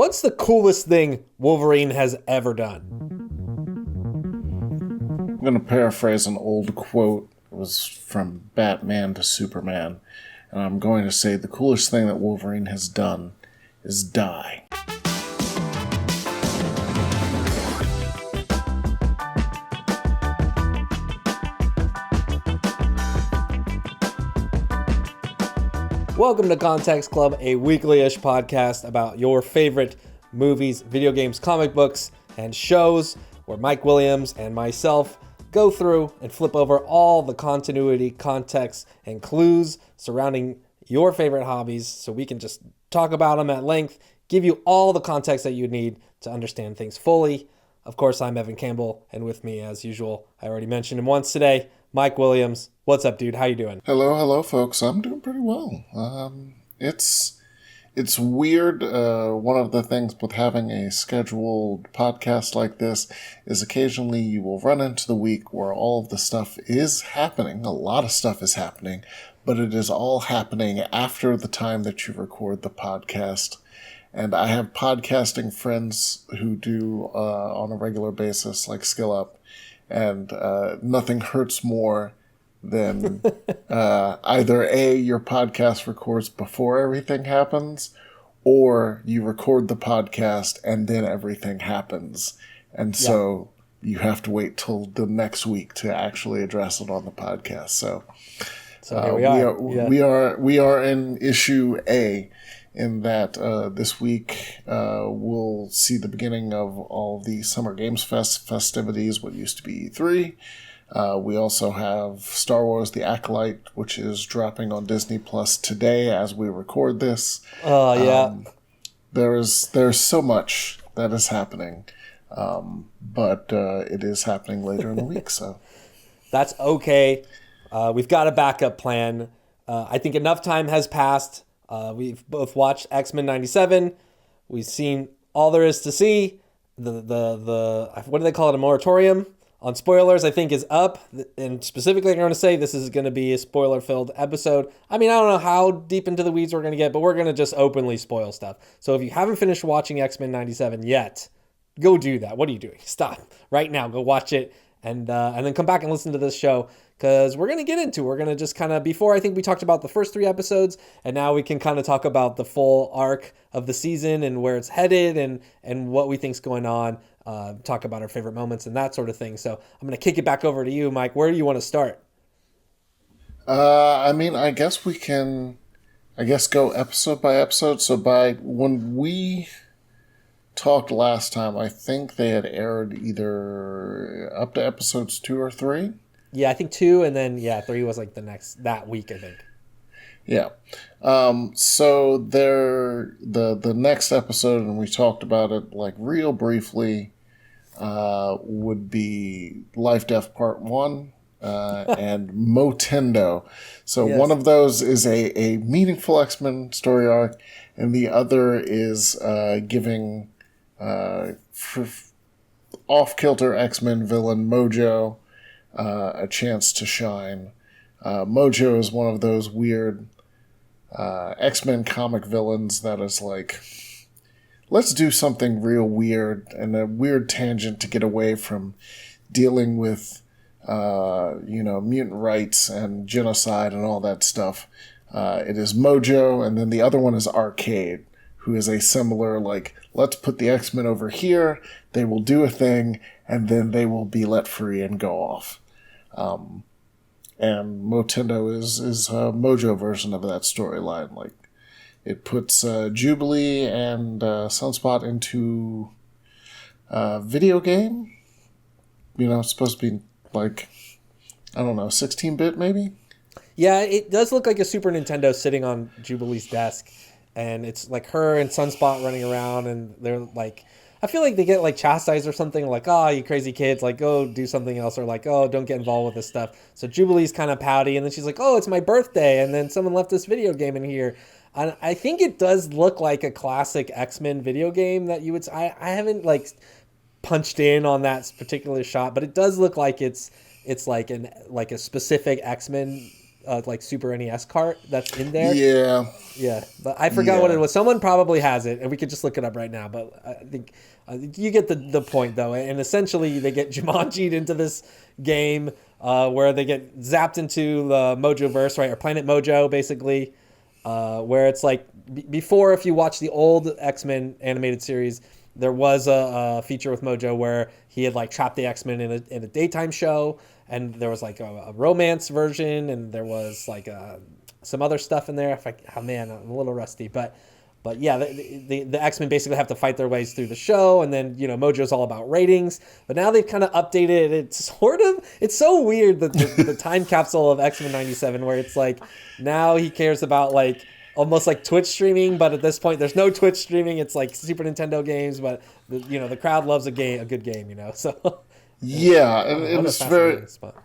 What's the coolest thing Wolverine has ever done? I'm going to paraphrase an old quote. It was from Batman to Superman. And I'm going to say the coolest thing that Wolverine has done is die. Welcome to Context Club, a weekly-ish podcast about your favorite movies, video games, comic books, and shows, where Mike Williams and myself go through and flip over all the continuity, context, and clues surrounding your favorite hobbies so we can just talk about them at length, give you all the context that you need to understand things fully. Of course, I'm Evan Campbell, and with me, as usual, I already mentioned him once today, Mike Williams. What's up, dude? How you doing? Hello, folks. I'm doing pretty well. It's weird. One of the things with having a scheduled podcast like this is occasionally you will run into the week where all of the stuff is happening. A lot of stuff is happening, but it is all happening after the time that you record the podcast. And I have podcasting friends who do on a regular basis, like Skill Up, and nothing hurts more than either A, your podcast records before everything happens, or you record the podcast and then everything happens. And so you have to wait till the next week to actually address it on the podcast. So here we are. We are in issue A, in that this week we'll see the beginning of all the Summer Games festivities, what used to be E3. We also have Star Wars The Acolyte, which is dropping on Disney Plus today as we record this. There's so much that is happening, but it is happening later in the week. So that's okay. We've got a backup plan. I think enough time has passed. We've both watched X-Men 97. We've seen all there is to see. The what do they call it? A moratorium on spoilers, I think, is up. And specifically, I'm going to say this is going to be a spoiler-filled episode. I mean, I don't know how deep into the weeds we're going to get, but we're going to just openly spoil stuff. So if you haven't finished watching X-Men 97 yet, go do that. What are you doing? Stop right now. Go watch it and then come back and listen to this show. Because we're going to just kind of, before I think we talked about the first 3 episodes, and now we can kind of talk about the full arc of the season and where it's headed and what we think's going on, talk about our favorite moments and that sort of thing. So I'm going to kick it back over to you, Mike. Where do you want to start? I guess we can, go episode by episode. So when we talked last time, I think they had aired either up to episodes 2 or 3. Yeah, I think 2, and then 3 was like that week, I think. Yeah. So the next episode, and we talked about it like real briefly, would be Life Death Part 1 and Motendo. So yes. One of those is a meaningful X-Men story arc, and the other is giving off-kilter X-Men villain Mojo a chance to shine. Mojo is one of those weird X-Men comic villains that is like, let's do something real weird and a weird tangent to get away from dealing with mutant rights and genocide and all that stuff. It is Mojo, and then the other one is Arcade, who is a similar, like, let's put the X-Men over here, they will do a thing, and then they will be let free and go off. And Motendo is a Mojo version of that storyline. Like, it puts Jubilee and Sunspot into a video game. It's supposed to be like, I don't know, 16-bit maybe? Yeah, it does look like a Super Nintendo sitting on Jubilee's desk. And it's like her and Sunspot running around, and they're like, I feel like they get like chastised or something, like, oh, you crazy kids, like, go do something else, or like, oh, don't get involved with this stuff. So Jubilee's kind of pouty, and then she's like, oh, it's my birthday, and then someone left this video game in here. And I think it does look like a classic X-Men video game that you would. I haven't like punched in on that particular shot, but it does look like it's like a specific X-Men like Super NES cart that's in there. Yeah. Yeah, but I forgot what it was. Someone probably has it, and we could just look it up right now. But I think you get the point, though. And essentially, they get Jumanji'd into this game where they get zapped into the Mojoverse, right, or Planet Mojo, basically, where it's like before, if you watch the old X-Men animated series, there was a feature with Mojo where he had like trapped the X-Men in a daytime show, and there was like a romance version, and there was like some other stuff in there. Oh man, I'm a little rusty, but yeah, the X-Men basically have to fight their ways through the show, and then Mojo's all about ratings. But now they've kind of updated it. It's so weird that the time capsule of X-Men '97, where it's like now he cares about like almost like Twitch streaming, but at this point there's no Twitch streaming. It's like Super Nintendo games, but the crowd loves a good game. So yeah, and it was very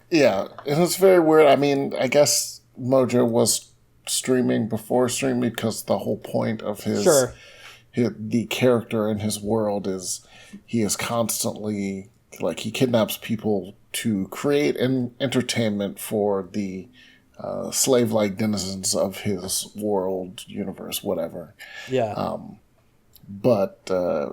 it was very weird. I mean, I guess Mojo was streaming before streaming because the whole point of the character in his world is he is constantly like he kidnaps people to create an entertainment for the slave-like denizens of his world, universe, whatever. Yeah. But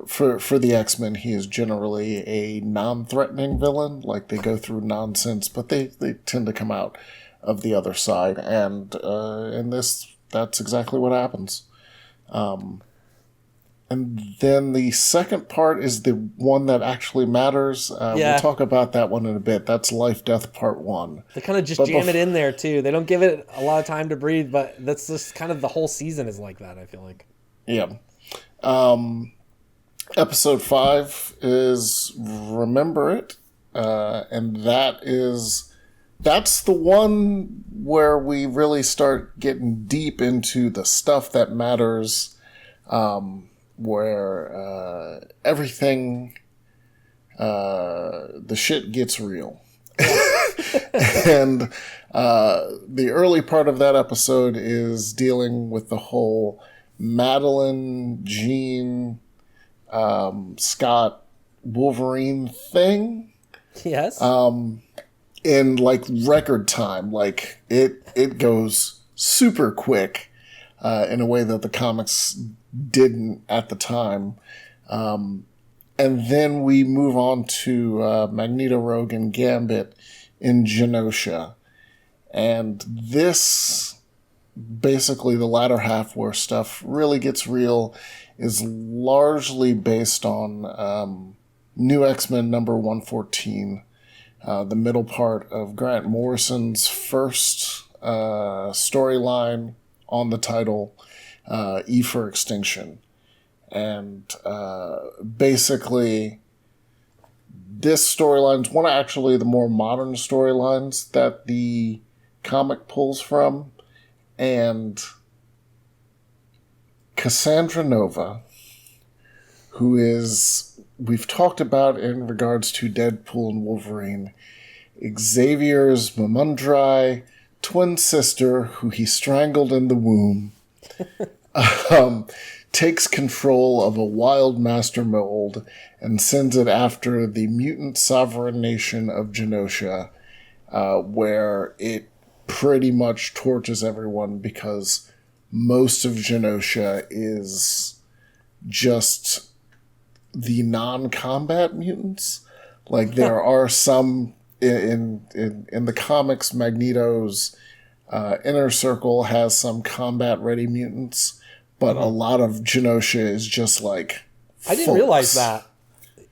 for the X-Men, he is generally a non-threatening villain. Like, they go through nonsense, but they tend to come out of the other side. And in this, that's exactly what happens. And then the second part is the one that actually matters. We'll talk about that one in a bit. That's Life, Death, Part 1. They kind of just jam it in there, too. They don't give it a lot of time to breathe, but that's just kind of the whole season is like that, I feel like. Yeah. Episode 5 is Remember It. And that's the one where we really start getting deep into the stuff that matters, where everything, the shit gets real. And the early part of that episode is dealing with the whole Madeline, Jean, Scott, Wolverine thing. Yes. In like record time. Like it goes super quick in a way that the comics didn't at the time. And then we move on to Magneto, Rogue, and Gambit in Genosha. And this, basically the latter half where stuff really gets real, is largely based on New X-Men number 114, the middle part of Grant Morrison's first storyline on the title, E for Extinction. And basically, this storyline is one of actually the more modern storylines that the comic pulls from. And Cassandra Nova, who is, we've talked about in regards to Deadpool and Wolverine, Xavier's Mamundrai twin sister, who he strangled in the womb, takes control of a wild master mold and sends it after the mutant sovereign nation of Genosha, where it pretty much torches everyone because most of Genosha is just the non-combat mutants. Like, there are some in the comics, Magneto's inner circle has some combat-ready mutants, but a lot of Genosha is just like I didn't realize that.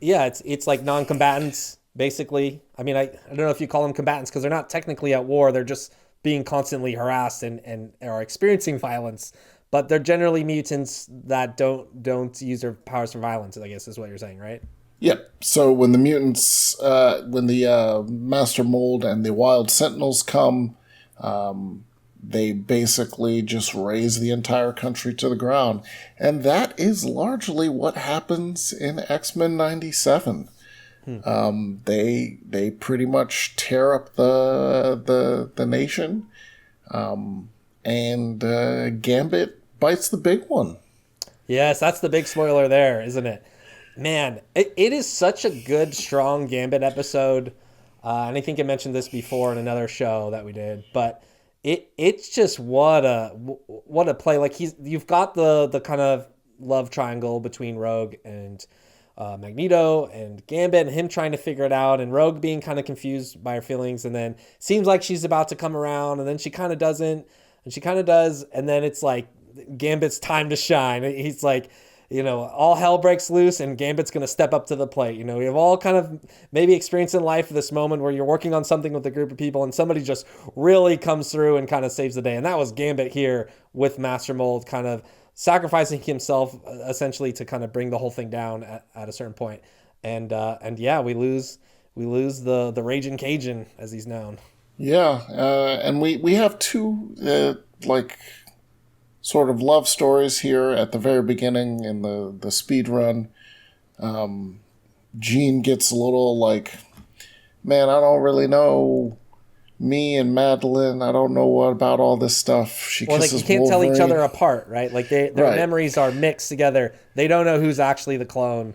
Yeah, it's like non-combatants, basically. I mean, I don't know if you call them combatants because they're not technically at war. They're just being constantly harassed and are experiencing violence. But they're generally mutants that don't use their powers for violence, I guess is what you're saying, right? Yep. So when the mutants, when the Master Mold and the Wild Sentinels come, they basically just raise the entire country to the ground. And that is largely what happens in X-Men 97. They pretty much tear up the nation, and Gambit bites the big one. Yes, that's the big spoiler there, isn't it? Man, it is such a good, strong Gambit episode. And I think I mentioned this before in another show that we did, but it's just what a play. Like you've got the kind of love triangle between Rogue and Magneto and Gambit, and him trying to figure it out, and Rogue being kind of confused by her feelings, and then seems like she's about to come around, and then she kind of doesn't, and she kind of does, and then it's like Gambit's time to shine. He's like, all hell breaks loose, and Gambit's going to step up to the plate. We have all kind of maybe experienced in life this moment where you're working on something with a group of people, and somebody just really comes through and kind of saves the day. And that was Gambit here with Master Mold, kind of sacrificing himself essentially to kind of bring the whole thing down at a certain point. And yeah, we lose the Raging Cajun, as he's known. Yeah, and we have two like sort of love stories here at the very beginning in the speed run. Jean gets a little like, man, I don't really know me and Madeline. I don't know what about all this stuff. She kisses like you can't Wolverine. tell each other apart, right? Like their Right. memories are mixed together. They don't know who's actually the clone.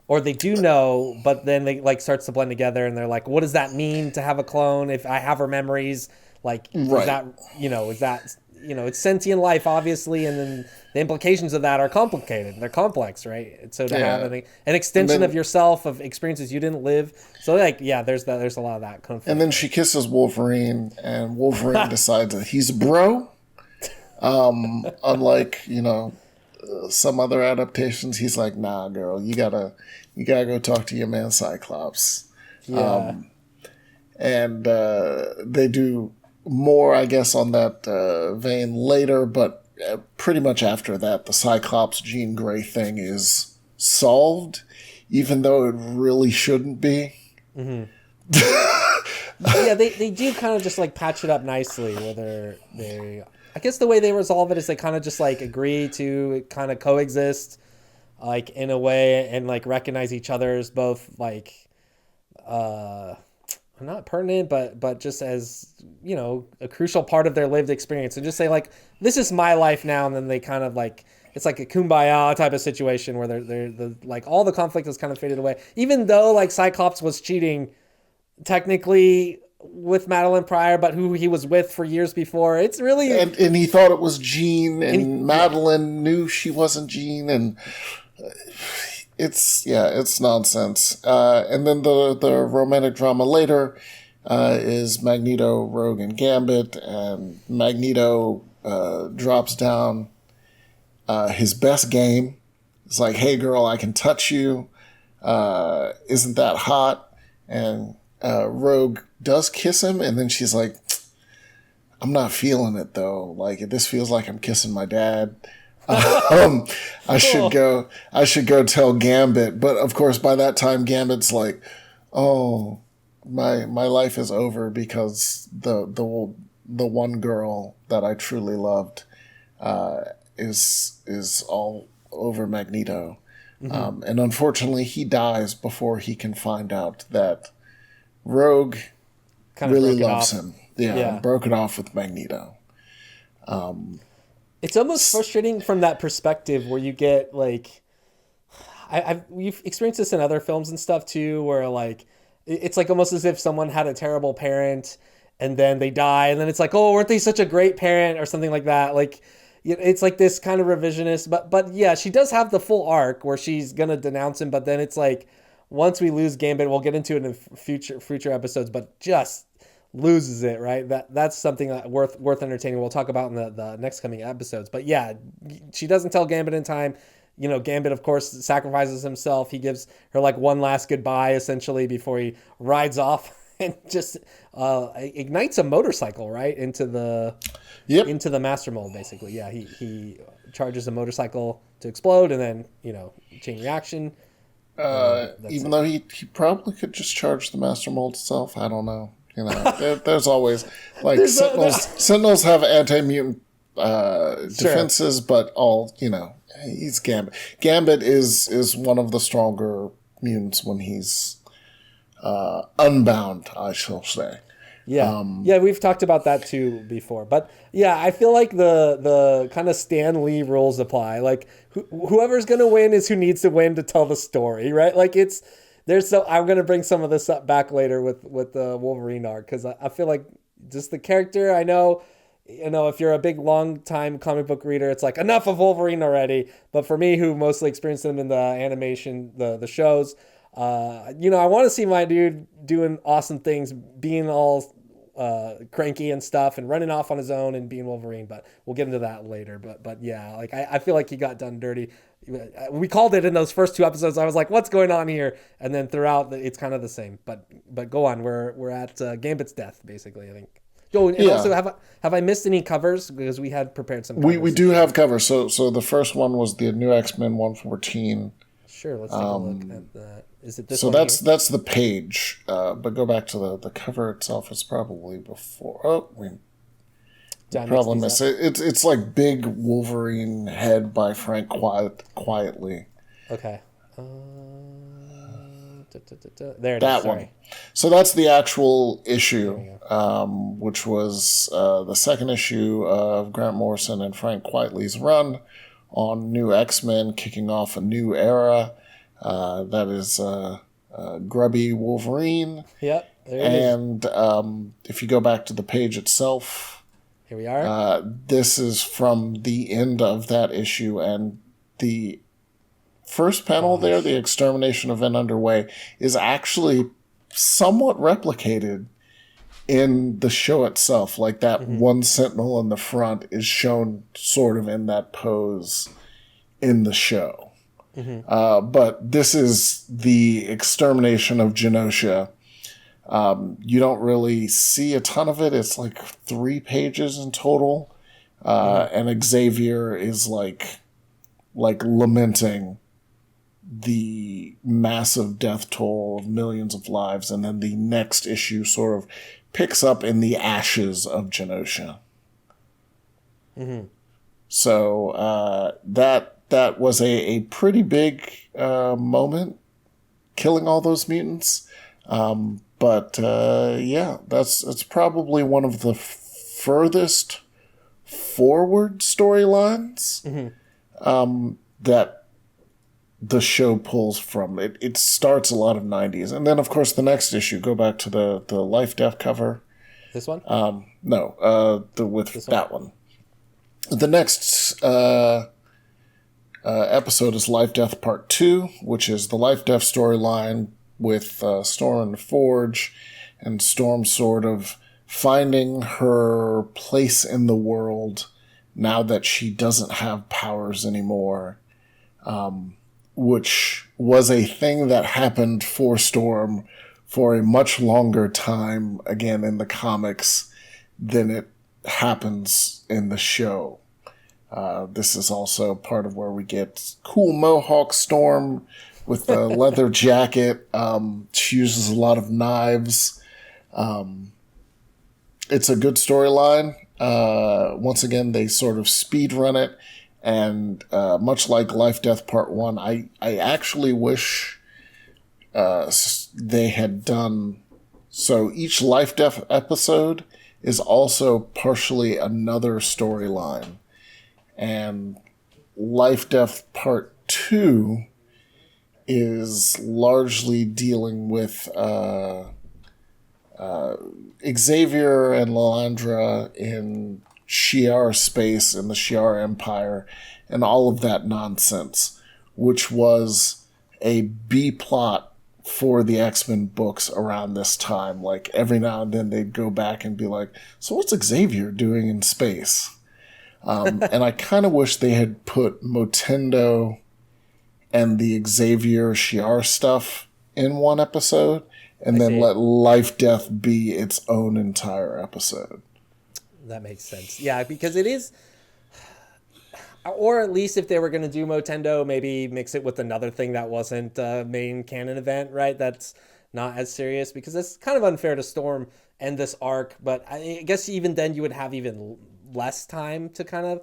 Or they do know, but then they like starts to blend together, and they're like, "What does that mean to have a clone? If I have her memories, like, Right. is that it's sentient life, obviously, and then the implications of that are complicated. They're complex, right? So to have an extension of yourself, of experiences you didn't live, so like, yeah, there's a lot of that conflict. And then she kisses Wolverine, and Wolverine decides that he's a bro. Unlike some other adaptations, he's like, nah, girl, you gotta go talk to your man Cyclops. Yeah. And they do more, I guess, on that vein later, but pretty much after that, the Cyclops Jean Grey thing is solved, even though it really shouldn't be. Mm-hmm. Yeah, they do kind of just like patch it up nicely, where they I guess the way they resolve it is they kind of just like agree to kind of coexist, like in a way, and like recognize each other as both like not pertinent, but just as a crucial part of their lived experience, and just say like, this is my life now, and then they kind of like, it's like a kumbaya type of situation where they're like all the conflict has kind of faded away, even though like Cyclops was cheating technically with Madeline Pryor, but who he was with for years before. It's really and he thought it was Jean, and Madeline knew she wasn't Jean, and it's nonsense. And then the romantic drama later is Magneto, Rogue, and Gambit, and Magneto drops down his best game. It's like, hey girl, I can touch you. Isn't that hot? And Rogue does kiss him, and then she's like, I'm not feeling it though. Like, this feels like I'm kissing my dad. I should go tell Gambit. But of course, by that time, Gambit's like, oh, my life is over because the one girl that I truly loved is all over Magneto. Mm-hmm. And unfortunately, he dies before he can find out that Rogue kind of really loves him. Yeah, broke it off with Magneto. It's almost frustrating from that perspective where you get like, we've experienced this in other films and stuff too, where like, it's like almost as if someone had a terrible parent and then they die, and then it's like, oh, weren't they such a great parent or something like that? Like, it's like this kind of revisionist, but yeah, she does have the full arc where she's gonna denounce him, but then it's like, once we lose Gambit, we'll get into it in future episodes, but just loses it, right? That's something that worth entertaining. We'll talk about in the next coming episodes. But yeah, she doesn't tell Gambit in time. Gambit, of course, sacrifices himself. He gives her like one last goodbye, essentially, before he rides off and just ignites a motorcycle, right, into the Master Mold, basically. Yeah, he charges a motorcycle to explode, and then chain reaction. Even though he probably could just charge the Master Mold itself. I don't know. There's always like Sentinels have anti-mutant defenses, but he's Gambit. Gambit is one of the stronger mutants when he's unbound, I shall say. Yeah, we've talked about that too before. But yeah, I feel like the kind of Stan Lee rules apply. Like whoever's gonna win is who needs to win to tell the story, right? Like I'm gonna bring some of this up back later with the Wolverine arc, because I feel like just the character. I know, if you're a big long time comic book reader, it's like enough of Wolverine already. But for me, who mostly experienced him in the animation, the shows, I want to see my dude doing awesome things, being all cranky and stuff, and running off on his own and being Wolverine. But we'll get into that later. But yeah, like I feel like he got done dirty. We called it in those first 2 episodes. I was like, what's going on here? And then throughout, it's kind of the same. But go on. We're at Gambit's death, basically, I think. Oh, and Yeah. also, have I missed any covers? Because we had prepared some covers. We do have covers. So the first one was the New X-Men 114. Sure, let's take a look at that. Is it this So one that's the page. But go back to the cover itself. It's probably before. Oh, we probably missed it. It's like Big Wolverine Head by Frank Quietly. Okay. There it that is. Sorry. One. So that's the actual issue, which was the second issue of Grant Morrison and Frank Quietly's run on New X-Men, kicking off a new era. That is Grubby Wolverine. Yep. There it is. And if you go back to the page itself, here we are. This is from the end of that issue, and the first panel there, the extermination event underway, is actually somewhat replicated in the show itself. Like that one sentinel in the front is shown sort of in that pose in the show. But this is the extermination of Genosha. You don't really see a ton of it. It's like 3 pages in total. And Xavier is like lamenting the massive death toll of millions of lives, and then the next issue sort of picks up in the ashes of Genosha. So that was a pretty big moment, killing all those mutants. But it's probably one of the furthest forward storylines that the show pulls from. It starts a lot of 90s. And then, of course, the next issue, go back to the Life Death cover. This one? No, that one. The next episode is Life Death Part 2, which is the Life Death storyline with Storm and Forge, and Storm sort of finding her place in the world now that she doesn't have powers anymore. Which was a thing that happened for Storm for a much longer time, again, in the comics than it happens in the show. This is also part of where we get cool Mohawk Storm with the leather jacket. She uses a lot of knives. It's a good storyline. Once again, they sort of speed run it. And much like Life Death Part 1, I actually wish they had done... So each Life Death episode is also partially another storyline. And Life Death Part 2 is largely dealing with Xavier and Lilandra in Shi'ar space and the Shi'ar Empire and all of that nonsense, which was a B-plot for the X-Men books around this time. Like, every now and then they'd go back and be like, so what's Xavier doing in space? And I kind of wish they had put Motendo and the Xavier Shi'ar stuff in one episode, and then let Life Death be its own entire episode. That makes sense. Yeah, because it is... Or at least if they were going to do Motendo, maybe mix it with another thing that wasn't a main canon event, right? That's not as serious, because it's kind of unfair to Storm and this arc. But I guess even then you would have even less time to kind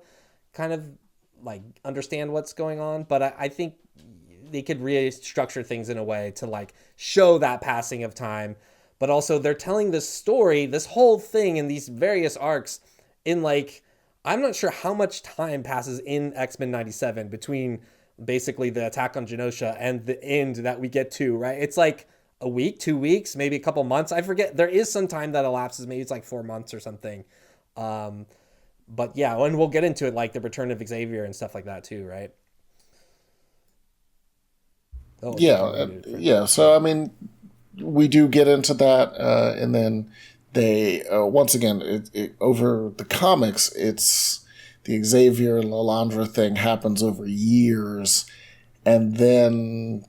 of like understand what's going on. But I think they could restructure things in a way to like show that passing of time. But also they're telling this story, this whole thing in these various arcs in like... I'm not sure how much time passes in X-Men 97 between basically the attack on Genosha and the end that we get to, right? It's like a week, 2 weeks, maybe a couple months. I forget. There is some time that elapses. Maybe it's like 4 months or something. Um, but yeah, and we'll get into it, like the return of Xavier and stuff like that too, right? Oh, I think Yeah, you're muted for yeah. yeah. So I mean, we do get into that, and then they once again over the comics, it's the Xavier and Lalandra thing happens over years, and then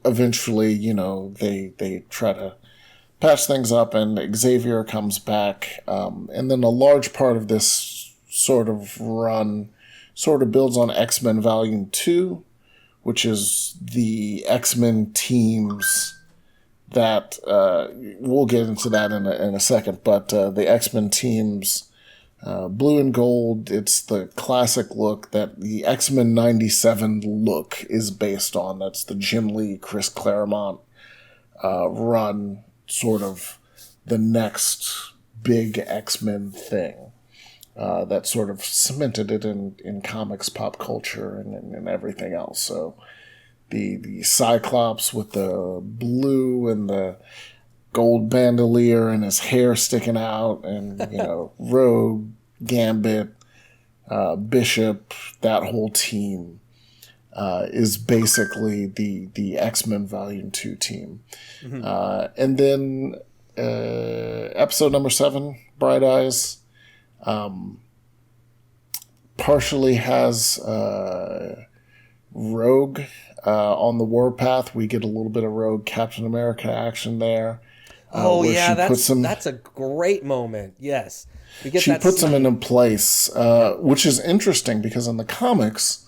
eventually, they try to patch things up, and Xavier comes back, and then a large part of this sort of run sort of builds on X-Men Volume 2, which is the X-Men teams that we'll get into that in a second, but the X-Men teams, blue and gold, it's the classic look that the X-Men 97 look is based on. That's the Jim Lee, Chris Claremont run, sort of the next big X-Men thing. That sort of cemented it in comics, pop culture, and everything else. So the Cyclops with the blue and the gold bandolier and his hair sticking out, and Rogue, Gambit, Bishop, that whole team is basically the X-Men Volume 2 team. Mm-hmm. And then episode number 7, Bright Eyes, partially has Rogue on the warpath. We get a little bit of Rogue Captain America action there. Oh yeah, that's a great moment. Yes, we get she that puts scene. him in place, which is interesting because in the comics,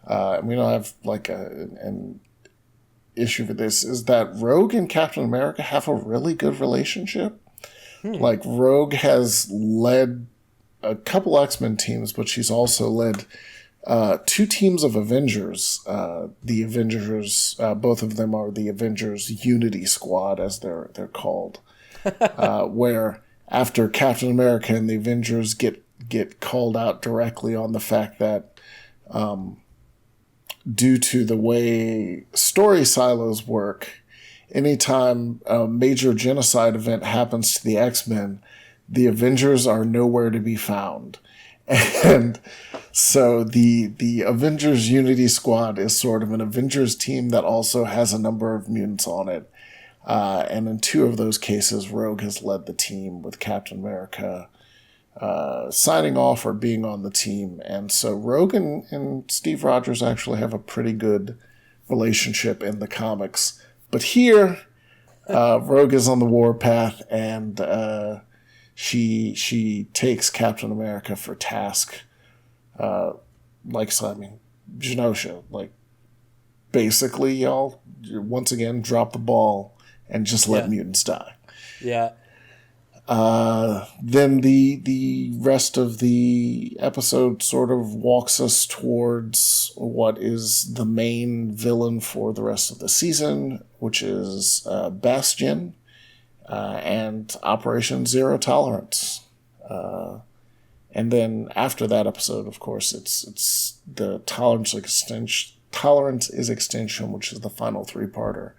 we don't have like an issue with this, is that Rogue and Captain America have a really good relationship. Like Rogue has led a couple X-Men teams, but she's also led 2 teams of Avengers. The Avengers, both of them are the Avengers Unity Squad, as they're called, where after Captain America and the Avengers get called out directly on the fact that due to the way story silos work, anytime a major genocide event happens to the X-Men, the Avengers are nowhere to be found. And so the Avengers Unity Squad is sort of an Avengers team that also has a number of mutants on it. And in 2 of those cases, Rogue has led the team, with Captain America signing off or being on the team. And so Rogue and Steve Rogers actually have a pretty good relationship in the comics. But here, Rogue is on the warpath, and she takes Captain America for task, Genosha, basically, y'all, once again, drop the ball and just let mutants die. Yeah. Then the rest of the episode sort of walks us towards what is the main villain for the rest of the season, which is Bastion, and Operation Zero Tolerance. And then after that episode, of course, it's the Tolerance is Extinction, which is the final 3-parter.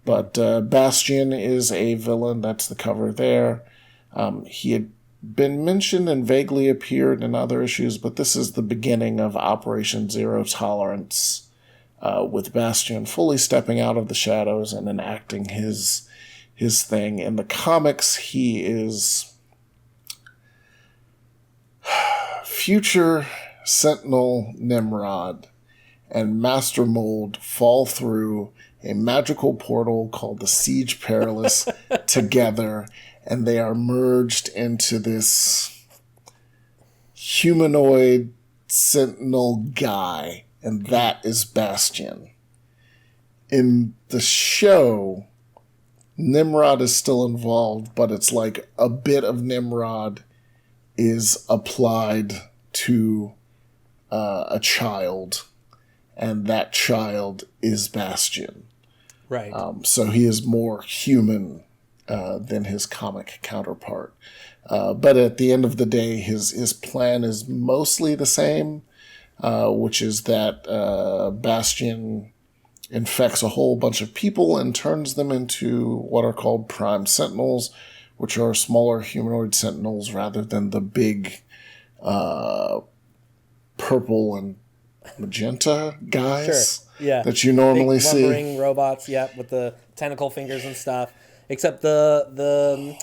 But Bastion is a villain. That's the cover there. He had been mentioned and vaguely appeared in other issues, but this is the beginning of Operation Zero Tolerance, with Bastion fully stepping out of the shadows and enacting his thing. In the comics, he is future Sentinel Nimrod and Master Mold fall through a magical portal called the Siege Perilous together, and they are merged into this humanoid Sentinel guy, and that is Bastion. In the show, Nimrod is still involved, but it's like a bit of Nimrod is applied to a child, and that child is Bastion. Right. So he is more human than his comic counterpart. But at the end of the day, his plan is mostly the same, which is that Bastion infects a whole bunch of people and turns them into what are called Prime Sentinels, which are smaller humanoid sentinels rather than the big purple and magenta guys that you normally Big lumbering robots, with the tentacle fingers and stuff. Except the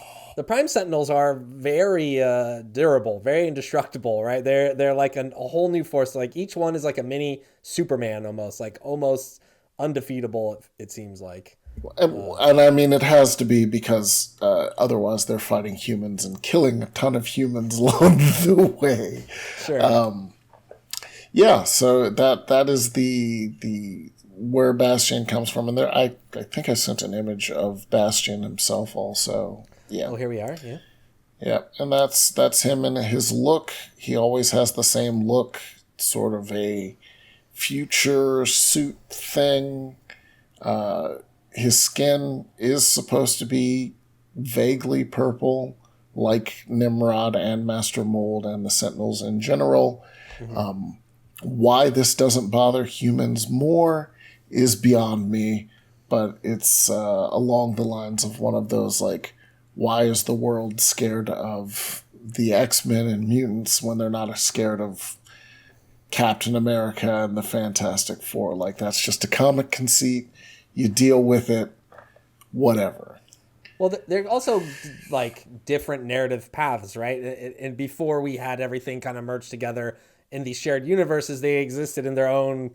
Prime Sentinels are very durable, very indestructible, right? They're like a whole new force. Like each one is like a mini Superman almost undefeatable. It seems like. And I mean, it has to be because otherwise they're fighting humans and killing a ton of humans along the way. Sure. Yeah, so that is the where Bastion comes from, and there I think I sent an image of Bastion himself also. Yeah. Oh, here we are. Yeah. Yeah, and that's him and his look. He always has the same look, sort of a future suit thing. His skin is supposed to be vaguely purple, like Nimrod and Master Mold and the Sentinels in general. Mm-hmm. Why this doesn't bother humans more is beyond me, but it's along the lines of one of those, like, why is the world scared of the X-Men and mutants when they're not scared of Captain America and the Fantastic Four? Like, that's just a comic conceit. You deal with it, whatever. Well, they're also like different narrative paths, right? And before we had everything kind of merged together in these shared universes, they existed in their own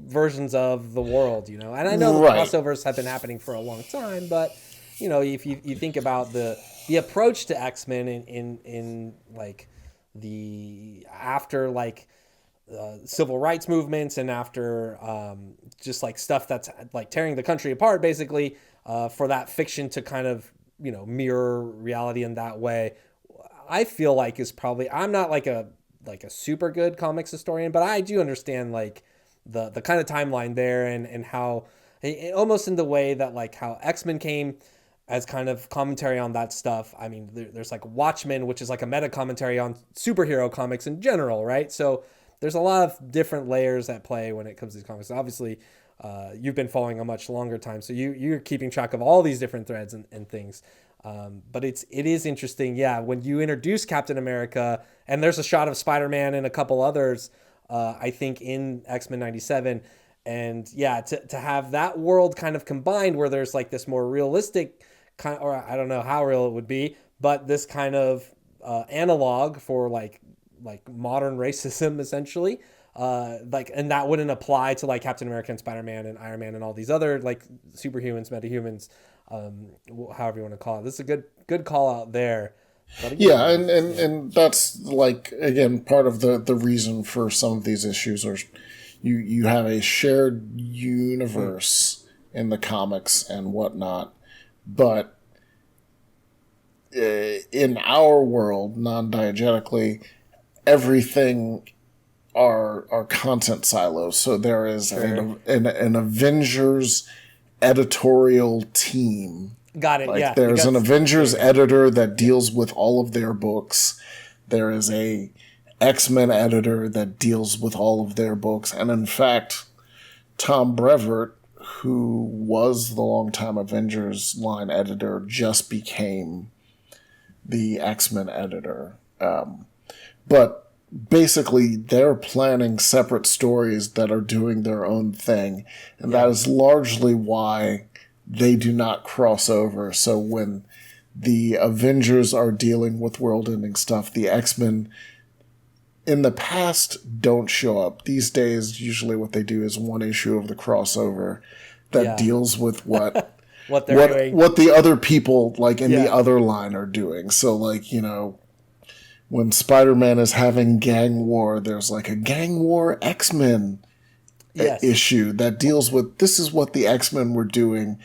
versions of the world, you know. And I know the crossovers have been happening for a long time, but you know, if you think about the approach to X-Men in like the after like civil rights movements and after just like stuff that's like tearing the country apart, basically, for that fiction to kind of, you know, mirror reality in that way, I feel like is probably, I'm not like a super good comics historian, but I do understand like the kind of timeline there and how almost in the way that like how X-Men came as kind of commentary on that stuff. I mean, there's like Watchmen, which is like a meta commentary on superhero comics in general, right? So there's a lot of different layers at play when it comes to these comics. Obviously, you've been following a much longer time, so you're keeping track of all these different threads and things. But it is interesting, when you introduce Captain America, and there's a shot of Spider-Man and a couple others, I think in X-Men 97, and to have that world kind of combined where there's like this more realistic kind, or I don't know how real it would be, but this kind of analog for like modern racism essentially, and that wouldn't apply to like Captain America and Spider-Man and Iron Man and all these other like superhumans, metahumans, however you want to call it. This is a good call out there. But again, and that's like, again, part of the reason for some of these issues are you have a shared universe in the comics and whatnot, but in our world, non-diegetically, everything are content silos. So there is an Avengers editorial team. Got it. Like there's an Avengers editor that deals with all of their books. There is a X-Men editor that deals with all of their books. And in fact, Tom Brevoort, who was the longtime Avengers line editor, just became the X-Men editor. But basically, they're planning separate stories that are doing their own thing. And that is largely why they do not cross over. So when the Avengers are dealing with world-ending stuff, the X-Men in the past don't show up. These days, usually what they do is one issue of the crossover that deals with what what they're doing, what the other people like in the other line are doing. So like, you know, when Spider-Man is having gang war, there's like a gang war X-Men issue that deals with, this is what the X-Men were doing.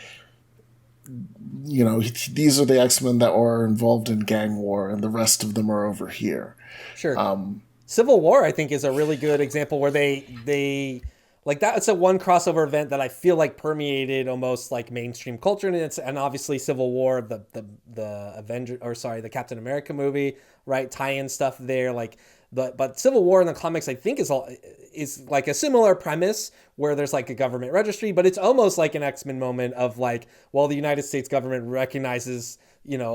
You know, these are the X-Men that are involved in gang war, and the rest of them are over here. Sure. Civil War, I think, is a really good example where they like that. It's a one crossover event that I feel like permeated almost like mainstream culture, and obviously Civil War, the Avenger, or sorry, the Captain America movie, right? Tie-in stuff there, like But Civil War in the comics, I think, is like a similar premise where there's like a government registry, but it's almost like an X-Men moment of like, well, the United States government recognizes,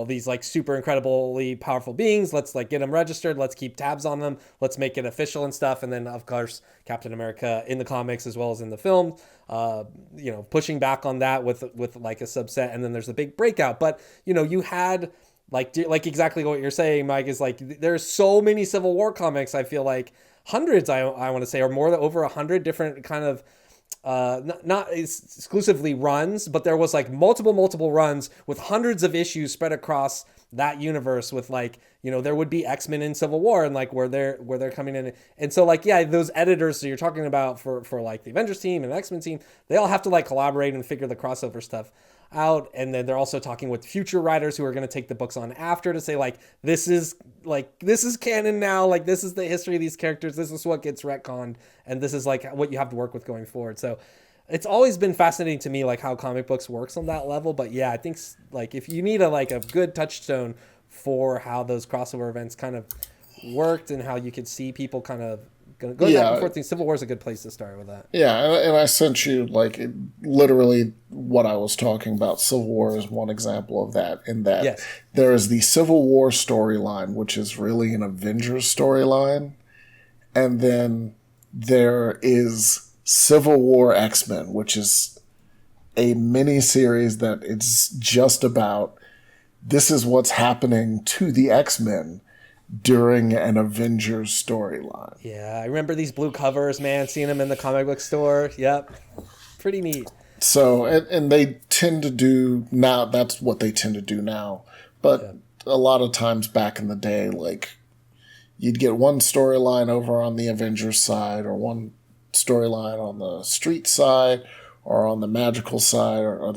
these like super incredibly powerful beings. Let's like get them registered. Let's keep tabs on them. Let's make it official and stuff. And then of course, Captain America in the comics as well as in the film, pushing back on that with like a subset. And then there's the big breakout. But, you had like exactly what you're saying, Mike, is like, there's so many Civil War comics. I feel like hundreds, I want to say, or more than over 100 different kind of, not exclusively runs, but there was like multiple runs with hundreds of issues spread across that universe with like, there would be X-Men in Civil War and like where they're coming in. And so like, yeah, those editors that you're talking about for like the Avengers team and the X-Men team, they all have to like collaborate and figure the crossover stuff out. And then they're also talking with future writers who are going to take the books on after to say like, this is canon now. Like, this is the history of these characters. This is what gets retconned. And this is like what you have to work with going forward. So it's always been fascinating to me, like how comic books works on that level. But yeah, I think like if you need a good touchstone for how those crossover events kind of worked and how you could see people kind of going back and forth, Civil War is a good place to start with that. Yeah, and I sent you like literally what I was talking about. Civil War is one example of that. In that yes. There is the Civil War storyline, which is really an Avengers storyline, and then there is Civil War X-Men, which is a mini series that it's just about this is what's happening to the X-Men during an Avengers storyline. Yeah, I remember these blue covers, man, seeing them in the comic book store. Yep. Pretty neat. So, and they tend to do now, that's what they tend to do now. But a lot of times back in the day, like, you'd get one storyline over on the Avengers side, or one storyline on the street side, or on the magical side, or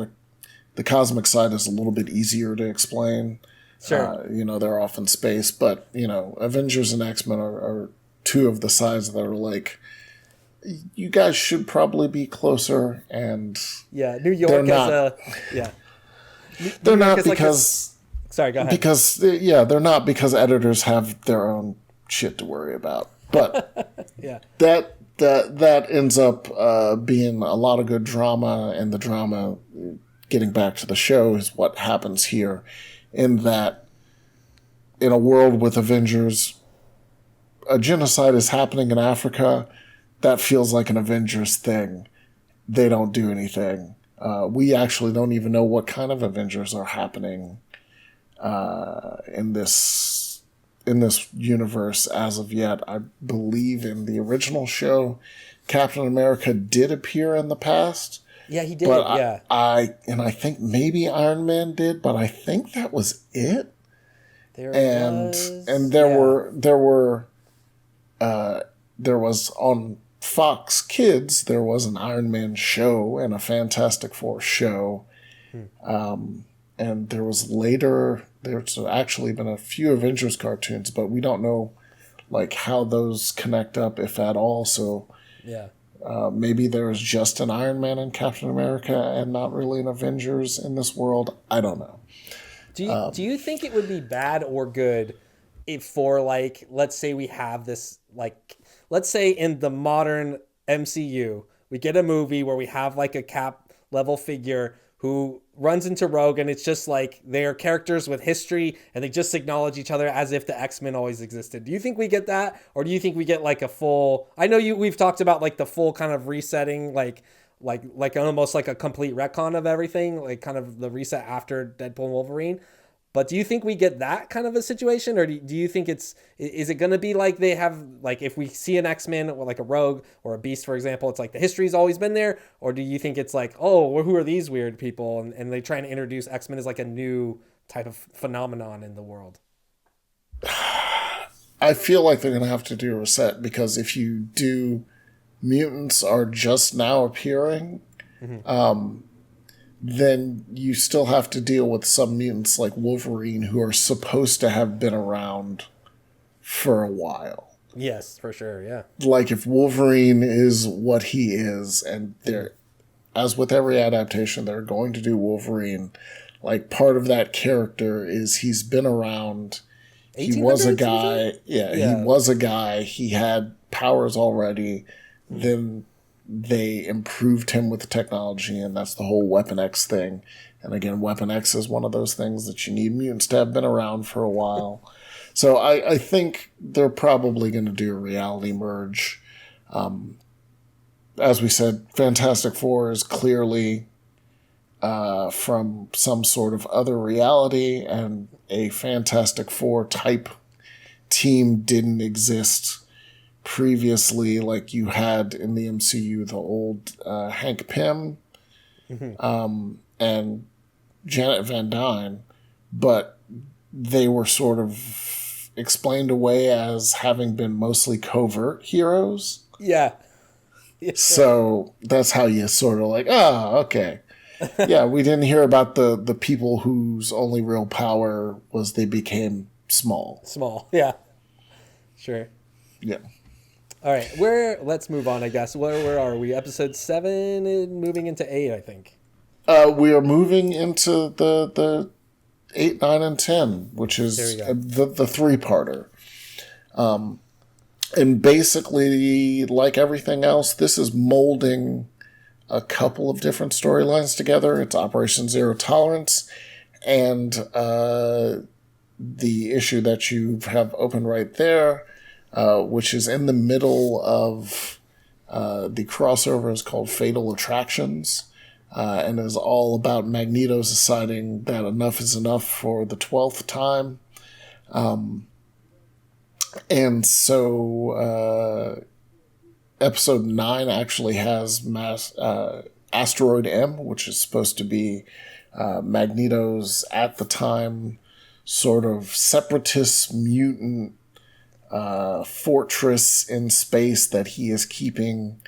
the cosmic side is a little bit easier to explain. Sure. They're off in space, but, Avengers and X-Men are two of the sides that are like, you guys should probably be closer, and New York they're not because sorry, go ahead. Because they're not because editors have their own shit to worry about. But yeah, that ends up being a lot of good drama, and the drama, getting back to the show, is what happens here. In that, in a world with Avengers, a genocide is happening in Africa. That feels like an Avengers thing. They don't do anything. We actually don't even know what kind of Avengers are happening in this universe as of yet. I believe in the original show, Captain America did appear in the past. Yeah, he did. But yeah, I think maybe Iron Man did, but I think that was it. There was on Fox Kids, there was an Iron Man show and a Fantastic Four show. And there's actually been a few Avengers cartoons, but we don't know like how those connect up, if at all. So yeah. Maybe there's just an Iron Man and Captain America and not really an Avengers in this world. I don't know. Do you think it would be bad or good if for like, let's say we have this, like, let's say in the modern MCU, we get a movie where we have like a Cap level figure who runs into Rogue, and it's just like they're characters with history and they just acknowledge each other as if the X-Men always existed. Do you think we get that? Or do you think we get like a full, I know we've talked about like the full kind of resetting, like almost like a complete retcon of everything, like kind of the reset after Deadpool and Wolverine. But do you think we get that kind of a situation, or do you think is it going to be like they have, like if we see an X-Men or like a Rogue or a Beast, for example, it's like the history's always been there? Or do you think it's like, oh, well, who are these weird people? And they try and introduce X-Men as like a new type of phenomenon in the world? I feel like they're going to have to do a reset, because if you do mutants are just now appearing, then you still have to deal with some mutants like Wolverine who are supposed to have been around for a while. Yes, for sure, yeah. Like if Wolverine is what he is, and they're, as with every adaptation, they're going to do Wolverine, like part of that character is he's been around, he was a 1800s, guy. Yeah, he Yeah. was a guy. He had powers already. Then they improved him with technology, and that's the whole Weapon X thing. And again, Weapon X is one of those things that you need mutants to have been around for a while. So I think they're probably going to do a reality merge. As we said, Fantastic Four is clearly from some sort of other reality, and a Fantastic Four type team didn't exist previously like you had in the MCU, the old Hank Pym and Janet Van Dyne, but they were sort of explained away as having been mostly covert heroes. Yeah. So that's how you sort of like, okay. Yeah, we didn't hear about the people whose only real power was they became small. Small. Yeah. Sure. Yeah. All right. Let's move on, I guess. Where are we? Episode 7 and moving into 8, I think. We are moving into the 8, 9, and 10, which is the three-parter. And basically, like everything else, this is molding a couple of different storylines together. It's Operation Zero Tolerance and the issue that you have open right there, which is in the middle of the crossover, is called Fatal Attractions. And is all about Magneto deciding that enough is enough for the 12th time. And so episode 9 actually has Asteroid M, which is supposed to be Magneto's, at the time, sort of separatist mutant fortress in space that he is keeping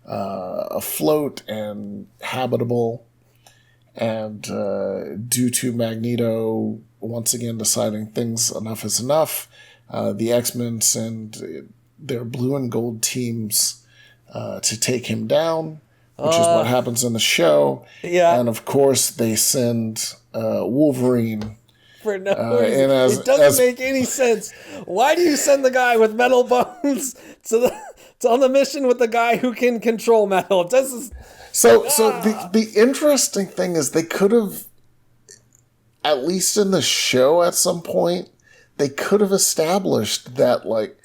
afloat and habitable, and due to Magneto once again deciding enough is enough, the X-Men send their blue and gold teams to take him down, which is what happens in the show. Yeah. And of course they send Wolverine for no reason. It doesn't make any sense. Why do you send the guy with metal bones to on the mission with the guy who can control metal? So the interesting thing is they could have, at least in the show at some point, they could have established that like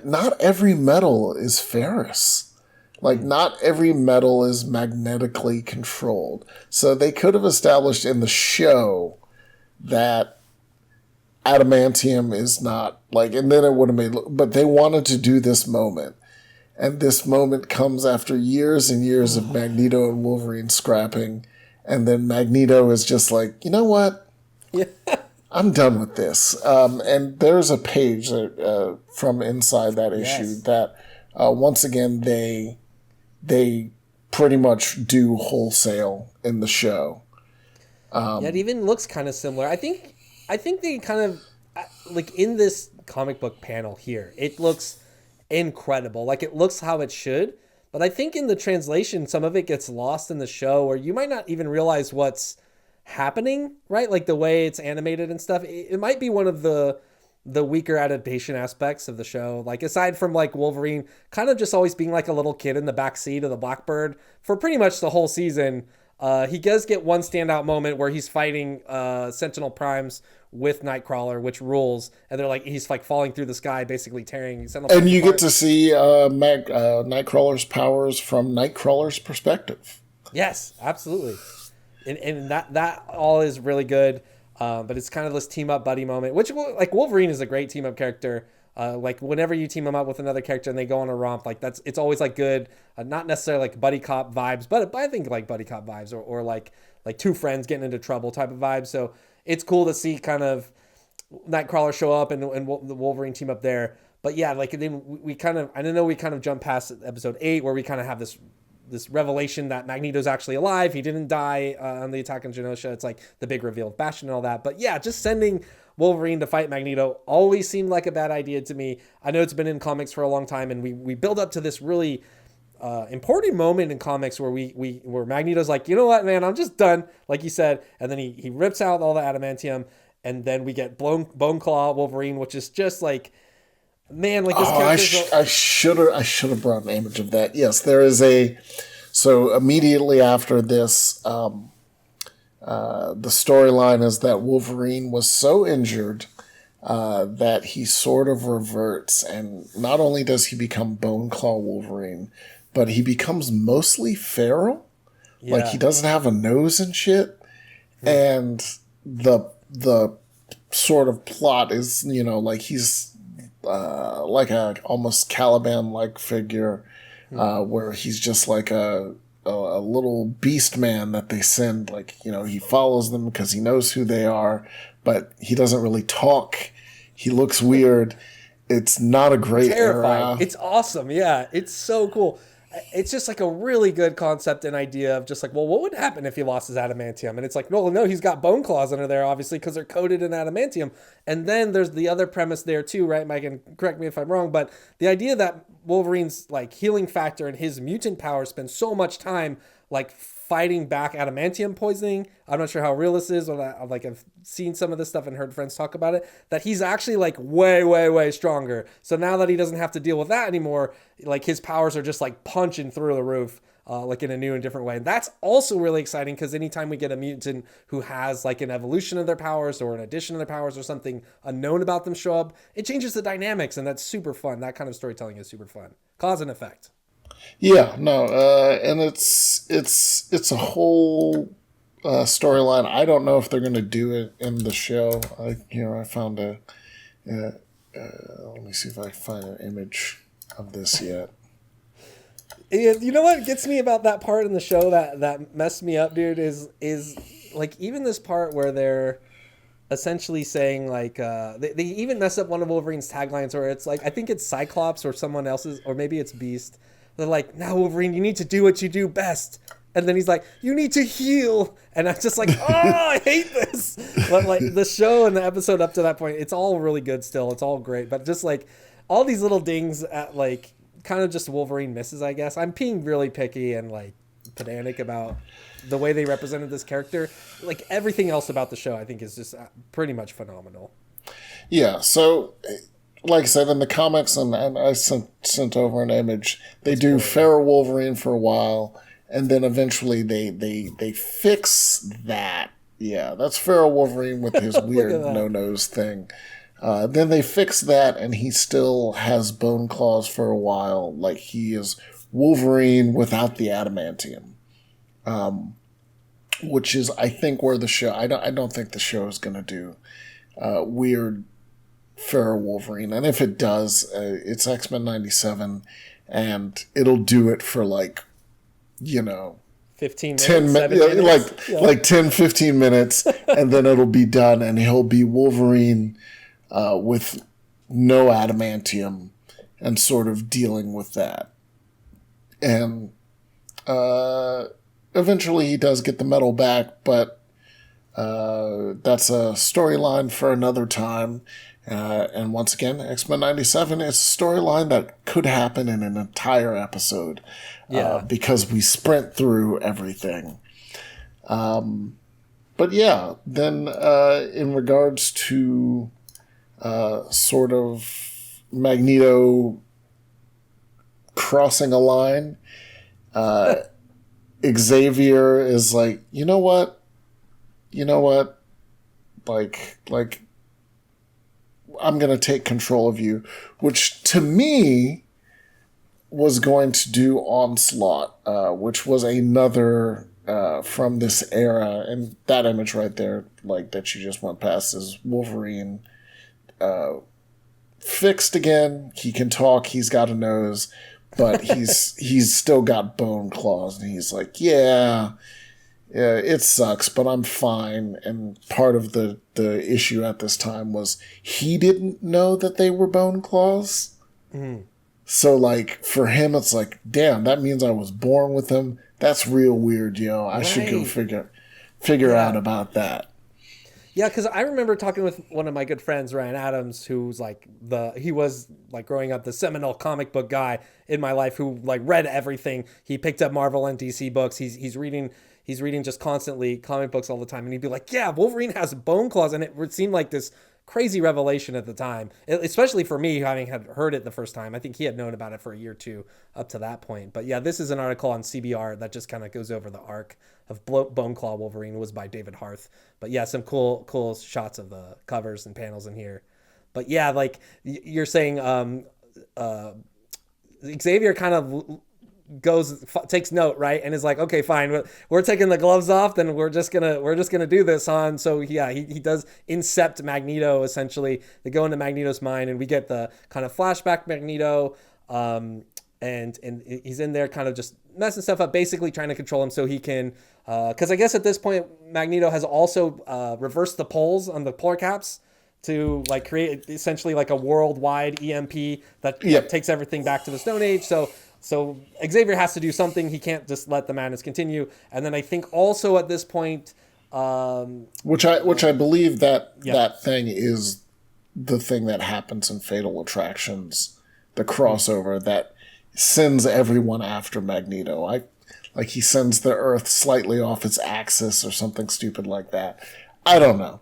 not every metal is ferrous. Like not every metal is magnetically controlled. So they could have established in the show that adamantium is not and then it would have made, but they wanted to do this moment. And this moment comes after years and years of Magneto and Wolverine scrapping. And then Magneto is just like, you know what? Yeah. I'm done with this. And there's a page from inside that issue that, once again, they pretty much do wholesale in the show. It even looks kind of similar. I think they kind of, like in this comic book panel here, it looks incredible. Like it looks how it should, but I think in the translation some of it gets lost in the show, or you might not even realize what's happening, right? Like the way it's animated and stuff. It might be one of the weaker adaptation aspects of the show, like aside from like Wolverine kind of just always being like a little kid in the backseat of the Blackbird for pretty much the whole season. He does get one standout moment where he's fighting Sentinel Primes with Nightcrawler, which rules, and they're like he's like falling through the sky, basically tearing Sentinel Primes and you apart. get to see Nightcrawler's powers from Nightcrawler's perspective. Yes, absolutely, and that all is really good. But it's kind of this team up buddy moment, which like Wolverine is a great team up character. Like whenever you team him up with another character and they go on a romp, like it's always like good, not necessarily like buddy cop vibes, but I think like buddy cop vibes or like two friends getting into trouble type of vibes. So it's cool to see kind of Nightcrawler show up and the Wolverine team up there. But yeah, like then we kind of jump past episode 8 where we kind of have this revelation that Magneto's actually alive. He didn't die on the attack on Genosha. It's like the big reveal of Bastion and all that. But yeah, just sending Wolverine to fight Magneto always seemed like a bad idea to me. I know it's been in comics for a long time, and we build up to this really important moment in comics where where Magneto's like, you know what, man, I'm just done, like you said, and then he rips out all the adamantium, and then we get Bone Claw Wolverine, which is just like, man, like this Oh, character. I should have brought an image of that. Yes, there is a. So immediately after this, the storyline is that Wolverine was so injured that he sort of reverts, and not only does he become Bone Claw Wolverine, but he becomes mostly feral. Yeah. Like he doesn't have a nose and shit, and the sort of plot is, you know, like he's like a almost Caliban like figure, where he's just like a little beast man that they send. Like, you know, he follows them because he knows who they are, but he doesn't really talk. He looks weird. It's not a great Terrifying. era. It's awesome. Yeah, it's so cool. It's just like a really good concept and idea of just like, well, what would happen if he lost his adamantium? And it's like, no, he's got bone claws under there, obviously, because they're coated in adamantium. And then there's the other premise there too, right, Mike? And correct me if I'm wrong, but the idea that Wolverine's like healing factor and his mutant power spends so much time like fighting back adamantium poisoning. I'm not sure how real this is, but I've seen some of this stuff and heard friends talk about it, that he's actually like way, way, way stronger. So now that he doesn't have to deal with that anymore, like his powers are just like punching through the roof, like in a new and different way. And that's also really exciting because anytime we get a mutant who has like an evolution of their powers or an addition of their powers or something unknown about them show up, it changes the dynamics, and that's super fun. That kind of storytelling is super fun. Cause and effect. Yeah, no, and it's a whole storyline. I don't know if they're going to do it in the show. I found let me see if I can find an image of this yet. And you know what gets me about that part in the show that messed me up, dude, is like even this part where they're essentially saying like they even mess up one of Wolverine's taglines where it's like, I think it's Cyclops or someone else's, or maybe it's Beast. They're like, now Wolverine, you need to do what you do best. And then he's like, you need to heal. And I'm just like, oh, I hate this. But like the show and the episode up to that point, it's all really good still. It's all great. But just like all these little dings at like kind of just Wolverine misses, I guess. I'm being really picky and like pedantic about the way they represented this character. Like everything else about the show, I think is just pretty much phenomenal. Yeah, so like I said, in the comics, and I sent over an image, they do feral Wolverine for a while, and then eventually they fix that. Yeah, that's feral Wolverine with his weird no-nose thing. Then they fix that, and he still has bone claws for a while. Like, he is Wolverine without the adamantium. Which is, I think, where the show... I don't think the show is going to do weird feral Wolverine. And if it does, it's X-Men 97, and it'll do it for, like, 15 minutes, 10 minutes. Like 10, 15 minutes, and then it'll be done, and he'll be Wolverine with no adamantium and sort of dealing with that. And eventually he does get the metal back, but that's a storyline for another time. And once again, X-Men 97 is a storyline that could happen in an entire episode. Because we sprint through everything. But yeah, then in regards to sort of Magneto crossing a line, Xavier is like, you know what? Like, I'm going to take control of you, which to me was going to do Onslaught, which was another from this era, and that image right there, like that you just went past, is Wolverine fixed again. He can talk. He's got a nose, but he's still got bone claws, and he's like, yeah, it sucks, but I'm fine. And part of the issue at this time was he didn't know that they were bone claws. Mm. So, like, for him, it's like, damn, that means I was born with them. That's real weird, yo. I should go figure out about that. Yeah, because I remember talking with one of my good friends, Ryan Adams, who's like he was like growing up the seminal comic book guy in my life who like read everything. He picked up Marvel and DC books. He's reading. he's reading just constantly comic books all the time, and he'd be like, "Yeah, Wolverine has bone claws," and it would seem like this crazy revelation at the time, especially for me, having had heard it the first time. I think he had known about it for a year or two up to that point. But yeah, this is an article on CBR that just kind of goes over the arc of Bone Claw Wolverine. It was by David Harth. But yeah, some cool shots of the covers and panels in here. But yeah, like you're saying, Xavier kind of takes note, right, and is like, okay, fine, we're taking the gloves off, then we're just gonna do this, Han. So yeah, he does incept Magneto. Essentially, they go into Magneto's mind, and we get the kind of flashback Magneto, and he's in there kind of just messing stuff up, basically trying to control him so he can, because I guess at this point Magneto has also reversed the poles on the polar caps to like create essentially like a worldwide EMP that takes everything back to the Stone Age. So Xavier has to do something. He can't just let the madness continue. And then I think also at this point, which I believe that thing is the thing that happens in Fatal Attractions, the crossover that sends everyone after Magneto. Like he sends the Earth slightly off its axis or something stupid like that. I don't know.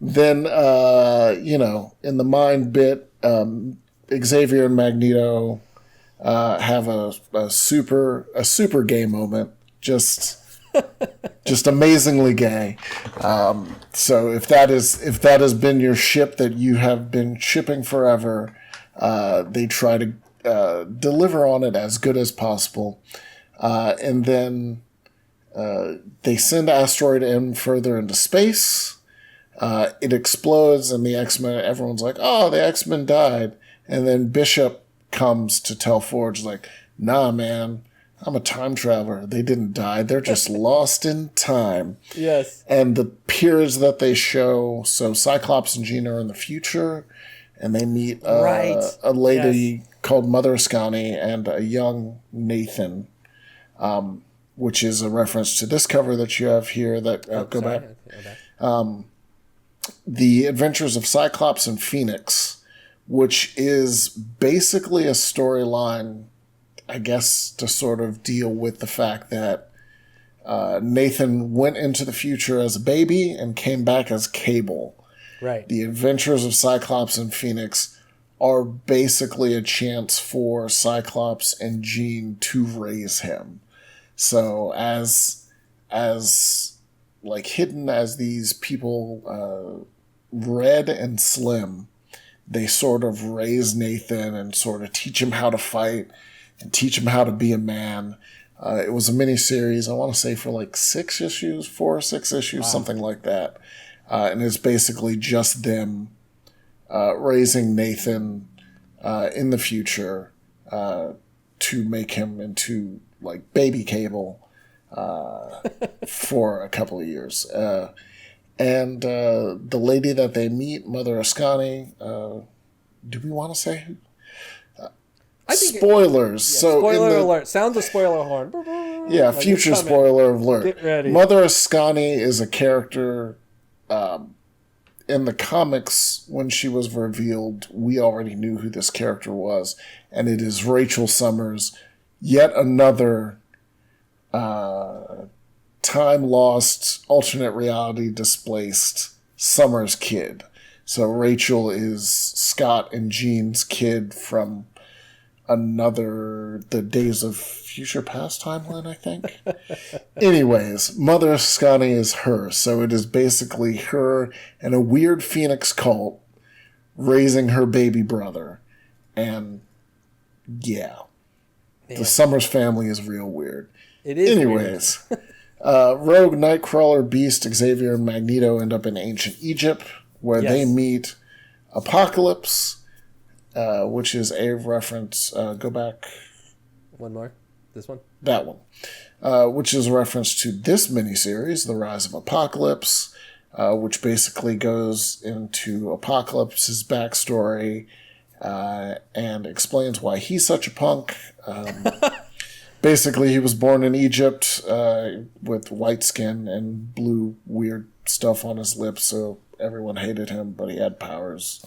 Then in the mind bit, Xavier and Magneto have a super gay moment, just amazingly gay. So if that has been your ship that you have been shipping forever, they try to deliver on it as good as possible, and then they send Asteroid M further into space. It explodes, and the X-Men, everyone's like, "Oh, the X-Men died," and then Bishop comes to tell Forge, like, "Nah, man, I'm a time traveler. They didn't die. They're just lost in time." Yes. And the periods that they show, so Cyclops and Jean are in the future, and they meet a lady called Mother Ascani and a young Nathan, which is a reference to this cover that you have here that, go back. Okay. The Adventures of Cyclops and Phoenix, which is basically a storyline, I guess, to sort of deal with the fact that Nathan went into the future as a baby and came back as Cable. Right. The Adventures of Cyclops and Phoenix are basically a chance for Cyclops and Jean to raise him. So as like hidden as these people, Red and Slim, they sort of raise Nathan and sort of teach him how to fight and teach him how to be a man. It was a miniseries, I want to say for like 4 or 6 issues, something like that. And it's basically just them raising Nathan in the future to make him into like baby Cable for a couple of years. And the lady that they meet, Mother Ascani, do we want to say who? Spoilers. Spoiler alert. Sounds a spoiler horn. Yeah, like future spoiler alert. Get ready. Mother Ascani is a character in the comics. When she was revealed, we already knew who this character was, and it is Rachel Summers, yet another time lost, alternate reality displaced Summers kid. So Rachel is Scott and Jean's kid from the Days of Future Past timeline, I think. Anyways, Mother Ascani is her, so it is basically her and a weird Phoenix cult raising her baby brother. And yeah, the Summers family is real weird. It is. Anyways, Rogue, Nightcrawler, Beast, Xavier, and Magneto end up in ancient Egypt, where they meet Apocalypse, which is a reference. Go back. One more. This one? That one. Which is a reference to this miniseries, The Rise of Apocalypse, which basically goes into Apocalypse's backstory and explains why he's such a punk. Basically, he was born in Egypt with white skin and blue weird stuff on his lips, so everyone hated him, but he had powers.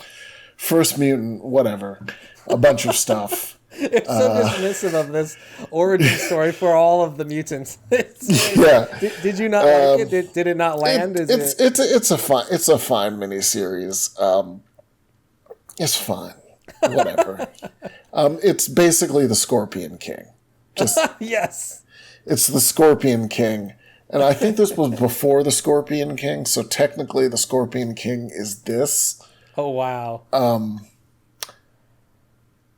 First mutant, whatever. A bunch of stuff. It's so dismissive of this origin story for all of the mutants. Yeah. Did you not like it? Did it not land? It's a fine miniseries. It's fine. Whatever. It's basically the Scorpion King. Just Yes. It's the Scorpion King. And I think this was before the Scorpion King, so technically the Scorpion King is this. Oh wow.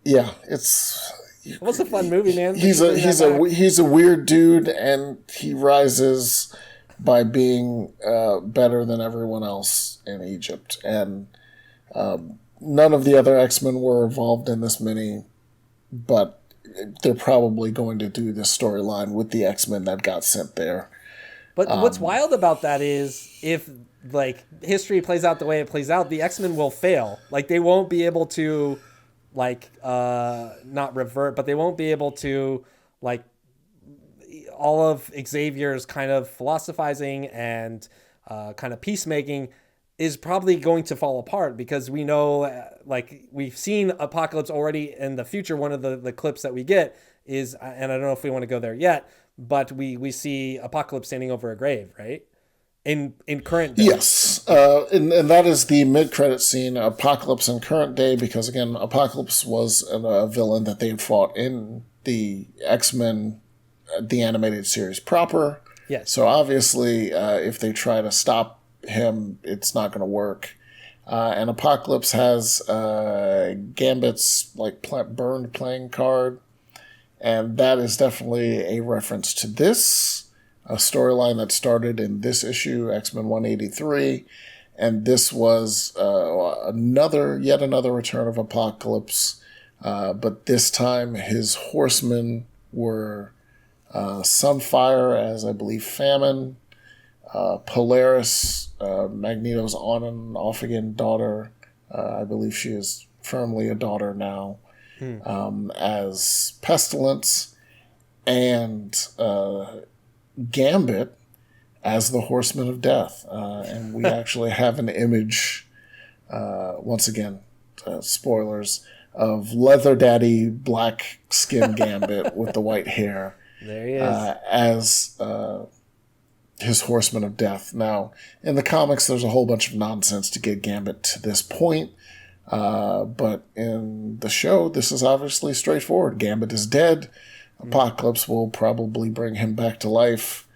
Yeah, it's What's a fun movie, man? he's a weird dude, and he rises by being better than everyone else in Egypt. And none of the other X-Men were involved in this mini, but they're probably going to do this storyline with the X-Men that got sent there. But what's wild about that is if like history plays out the way it plays out, the X-Men will fail. Like they won't be able to like not revert, but they won't be able to like all of Xavier's kind of philosophizing and kind of peacemaking is probably going to fall apart because we know like we've seen Apocalypse already in the future. One of the clips that we get is, and I don't know if we want to go there yet, but we see Apocalypse standing over a grave, right? In current day. Yes, and that is the mid-credit scene, Apocalypse in current day, because again, Apocalypse was a villain that they had fought in the X-Men, the animated series proper. Yes. So obviously, if they try to stop him, it's not going to work. And Apocalypse has Gambit's like burned playing card, and that is definitely a reference to this. A storyline that started in this issue, X-Men 183, and this was yet another return of Apocalypse, but this time his horsemen were Sunfire as, I believe, Famine, Polaris, Magneto's on and off again daughter, I believe she is firmly a daughter now, as Pestilence, and Gambit as the Horseman of Death. And we actually have an image, once again, spoilers, of Leather Daddy black skin Gambit with the white hair. There he is. As his Horseman of Death. Now, in the comics, there's a whole bunch of nonsense to get Gambit to this point. But in the show, this is obviously straightforward. Gambit is dead. Apocalypse will probably bring him back to life,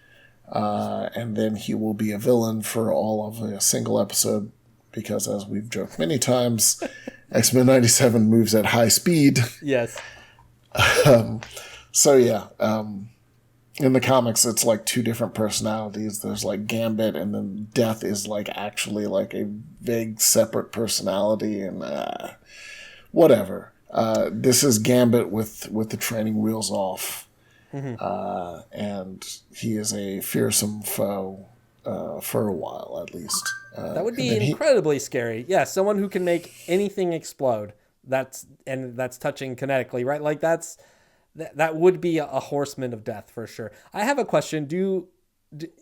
and then he will be a villain for all of a single episode, because as we've joked many times, X-Men 97 moves at high speed. Yes. So yeah, in the comics, it's like two different personalities. There's like Gambit, and then Death is like actually like a vague separate personality, and whatever. This is Gambit with the training wheels off, and he is a fearsome foe for a while at least. That would be incredibly scary. Yeah, someone who can make anything explode. That's touching kinetically, right? Like that would be a Horseman of Death for sure. I have a question.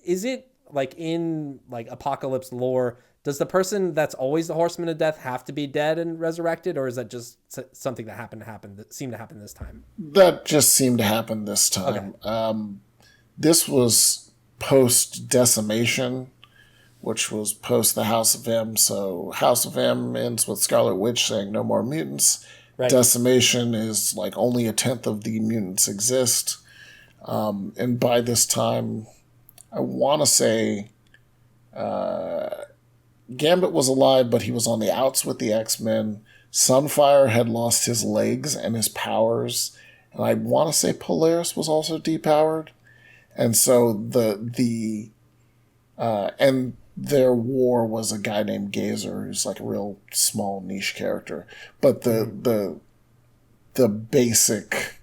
Is it like in like Apocalypse lore? Does the person that's always the Horseman of Death have to be dead and resurrected, or is that just something that seemed to happen this time? That just seemed to happen this time. Okay. This was post-Decimation, which was post the House of M. So House of M ends with Scarlet Witch saying no more mutants. Right. Decimation is like only 1/10 of the mutants exist. And by this time, I want to say... Gambit was alive, but he was on the outs with the X-Men. Sunfire had lost his legs and his powers. And I want to say Polaris was also depowered. And so and their war was a guy named Gazer, who's like a real small niche character. But the basic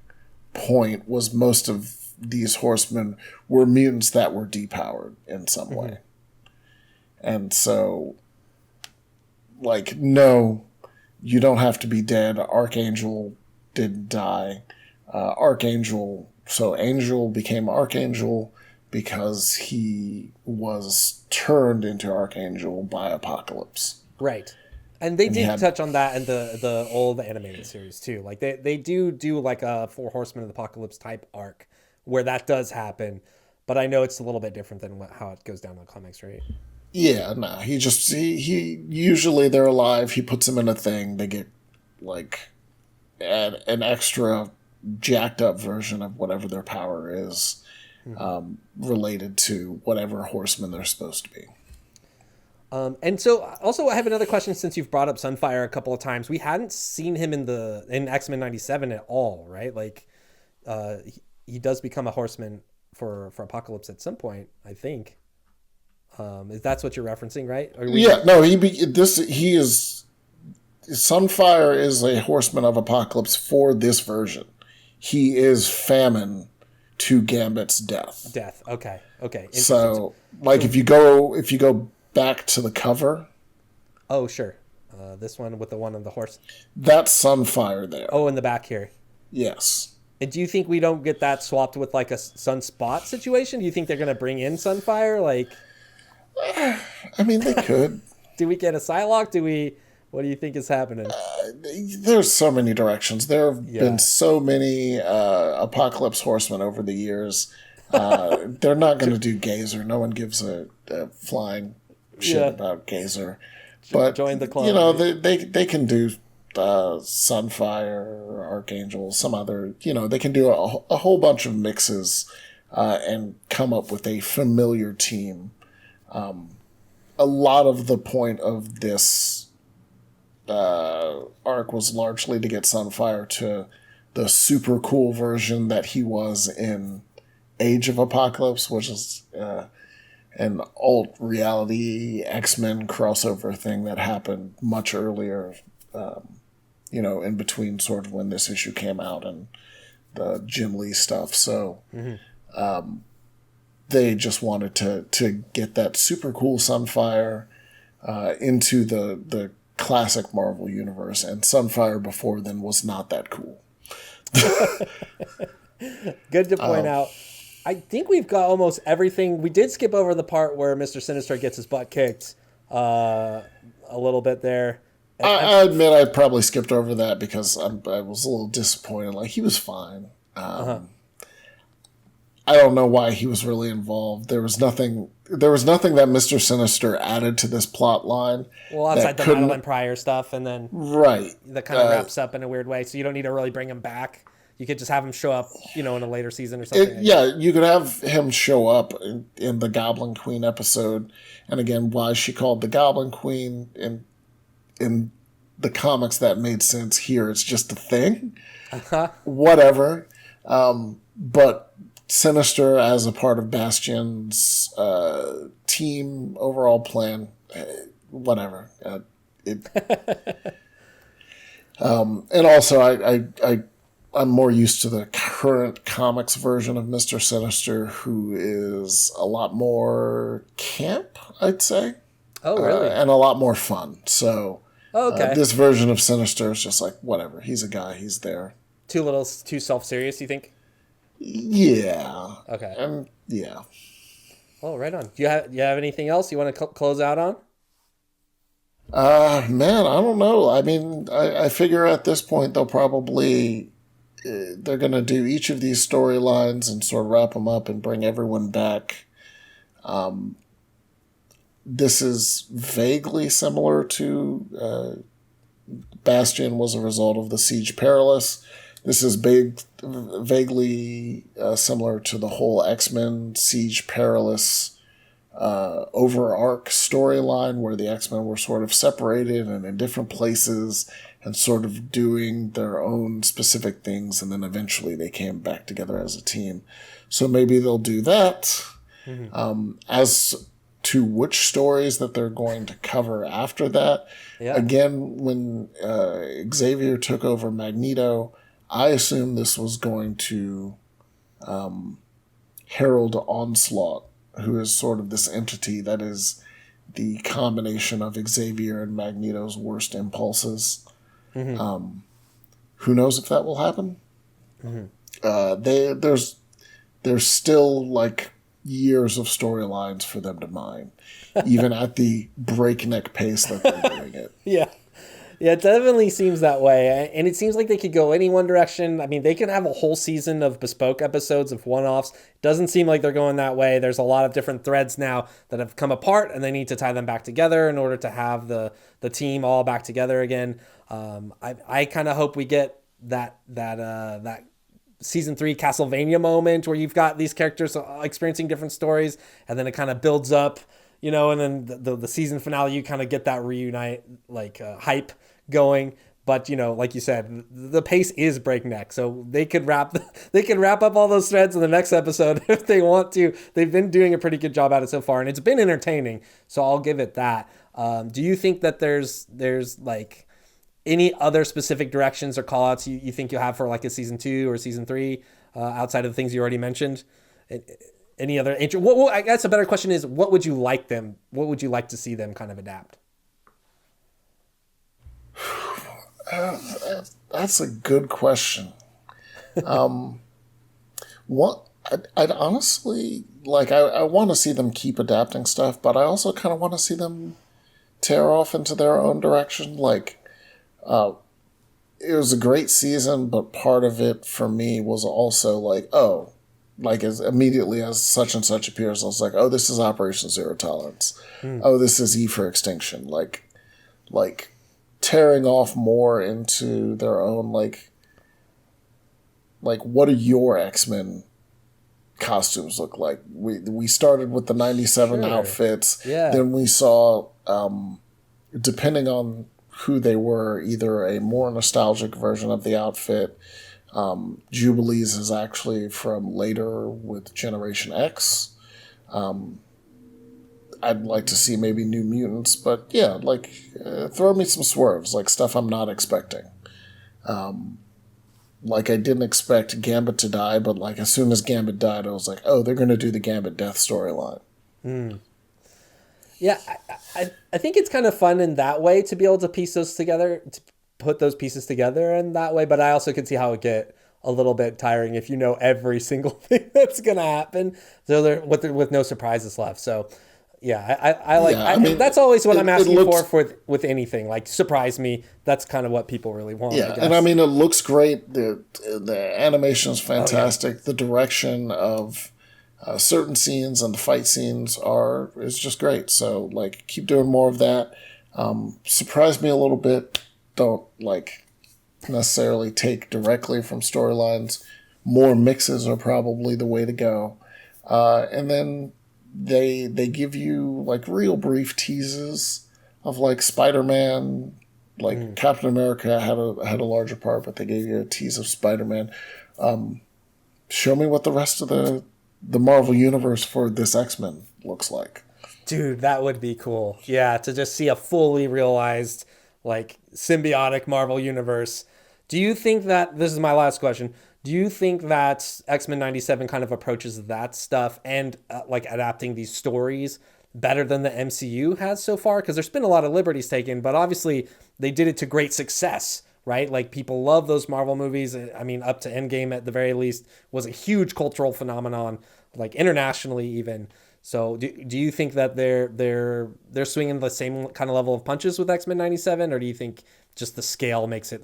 point was most of these horsemen were mutants that were depowered in some way. And so, like, no, you don't have to be dead. Archangel didn't die. So Angel became Archangel because he was turned into Archangel by Apocalypse. Right. And they did touch on that in the old animated series too. Like they do like a Four Horsemen of the Apocalypse type arc where that does happen, but I know it's a little bit different than how it goes down in the comics, right? Yeah, no, he usually they're alive. He puts them in a thing. They get like an extra jacked up version of whatever their power is, related to whatever horseman they're supposed to be. And so also I have another question since you've brought up Sunfire a couple of times. We hadn't seen him in X-Men 97 at all, right? Like he does become a horseman for Apocalypse at some point, I think. Is that's what you're referencing, right? He is Sunfire is a horseman of Apocalypse for this version. He is Famine to Gambit's death. Okay. So, like, if you go back to the cover. Oh, sure. This one with the one on the horse. That's Sunfire there. Oh, in the back here. Yes. And do you think we don't get that swapped with like a Sunspot situation? Do you think they're going to bring in Sunfire? Like, I mean, they could. Do we get a Psylocke? What do you think is happening? There's so many directions. There have been so many Apocalypse Horsemen over the years. They're not going to do Gazer. No one gives a flying shit about Gazer. But join the club. They can do Sunfire, Archangel, some other. They can do a whole bunch of mixes and come up with a familiar team. A lot of the point of this arc was largely to get Sunfire to the super cool version that he was in Age of Apocalypse, which is an alt reality X-Men crossover thing that happened much earlier, in between sort of when this issue came out and the Jim Lee stuff. So they just wanted to get that super cool Sunfire into the classic Marvel universe, and Sunfire before then was not that cool. Good to point out. I think we've got almost everything. We did skip over the part where Mr. Sinister gets his butt kicked a little bit there. I admit I probably skipped over that because I was a little disappointed. Like, he was fine. I don't know why he was really involved. There was nothing that Mr. Sinister added to this plot line. Well, outside the Madeline Pryor stuff, and then that kind of wraps up in a weird way. So you don't need to really bring him back. You could just have him show up, in a later season or something. You could have him show up in the Goblin Queen episode. And again, why she called the Goblin Queen in the comics, that made sense. Here, it's just a thing. Whatever. But Sinister as a part of Bastion's team overall plan, whatever. And also, I'm more used to the current comics version of Mr. Sinister, who is a lot more camp, I'd say. Oh, really? And a lot more fun. So this version of Sinister is just like, whatever. He's a guy. He's there. Too self-serious, you think? Yeah. Okay. Yeah. Oh, right on. Do you have anything else you want to close out on? Man, I don't know. I mean, I figure at this point they'll probably they're going to do each of these storylines and sort of wrap them up and bring everyone back. This is vaguely similar to Bastion was a result of the Siege Perilous. This is vaguely similar to the whole X-Men Siege Perilous over arc storyline, where the X-Men were sort of separated and in different places and sort of doing their own specific things, and then eventually they came back together as a team. So maybe they'll do that. As to which stories that they're going to cover after that, again, when Xavier took over Magneto, I assume this was going to herald Onslaught, who is sort of this entity that is the combination of Xavier and Magneto's worst impulses. Who knows if that will happen? There's still like years of storylines for them to mine, even at the breakneck pace that they're doing it. Yeah. Yeah, it definitely seems that way. And it seems like they could go any one direction. I mean, they can have a whole season of bespoke episodes of one-offs. It doesn't seem like they're going that way. There's a lot of different threads now that have come apart, and they need to tie them back together in order to have the team all back together again. I kind of hope we get that season 3 Castlevania moment where you've got these characters experiencing different stories, and then it kind of builds up, and then the season finale, you kind of get that reunite hype going. But like you said, the pace is breakneck, so they could wrap up all those threads in the next episode if they want to. They've been doing a pretty good job at it so far, and it's been entertaining, so I'll give it that. Do you think that there's like any other specific directions or call outs you think you'll have for like a season 2 or season 3 outside of the things you already mentioned? Any other I guess a better question is, what would you like to see them kind of adapt? That's a good question. What I'd honestly I want to see them keep adapting stuff, but I also kind of want to see them tear off into their own direction. It was a great season, but part of it for me was also as immediately as such and such appears, I was like, oh, this is Operation Zero Tolerance. Oh, this is E for Extinction. Like tearing off more into their own, what do your X-Men costumes look like? We started with the 97 outfits. Yeah. Then we saw, depending on who they were, either a more nostalgic version of the outfit. Jubilee's is actually from later with Generation X. I'd like to see maybe New Mutants, but yeah, throw me some swerves, stuff I'm not expecting. I didn't expect Gambit to die, but as soon as Gambit died, I was like, oh, they're going to do the Gambit death storyline. Yeah, I think it's kind of fun in that way to be able to piece those together, to put those pieces together in that way. But I also can see how it get a little bit tiring if you know every single thing that's going to happen, so with no surprises left. So yeah, I mean, that's always what I'm asking for with anything. Surprise me. That's kind of what people really want. Yeah, and I mean, it looks great. The animation is fantastic. Oh, yeah. The direction of certain scenes and the fight scenes is just great. So keep doing more of that. Surprise me a little bit. Don't necessarily take directly from storylines. More mixes are probably the way to go. And then they give you real brief teases of Spider-Man. Captain America had a larger part, but they gave you a tease of Spider-Man. Show me what the rest of the Marvel universe for this X-Men looks like. Dude, that would be cool. Yeah, to just see a fully realized symbiotic Marvel universe. Do you think that, this is my last question, do you think that X-Men 97 kind of approaches that stuff and adapting these stories better than the MCU has so far? Because there's been a lot of liberties taken, but obviously they did it to great success, right? People love those Marvel movies. I mean, up to Endgame at the very least was a huge cultural phenomenon, internationally even. So do you think that they're swinging the same kind of level of punches with X-Men 97, or do you think just the scale makes it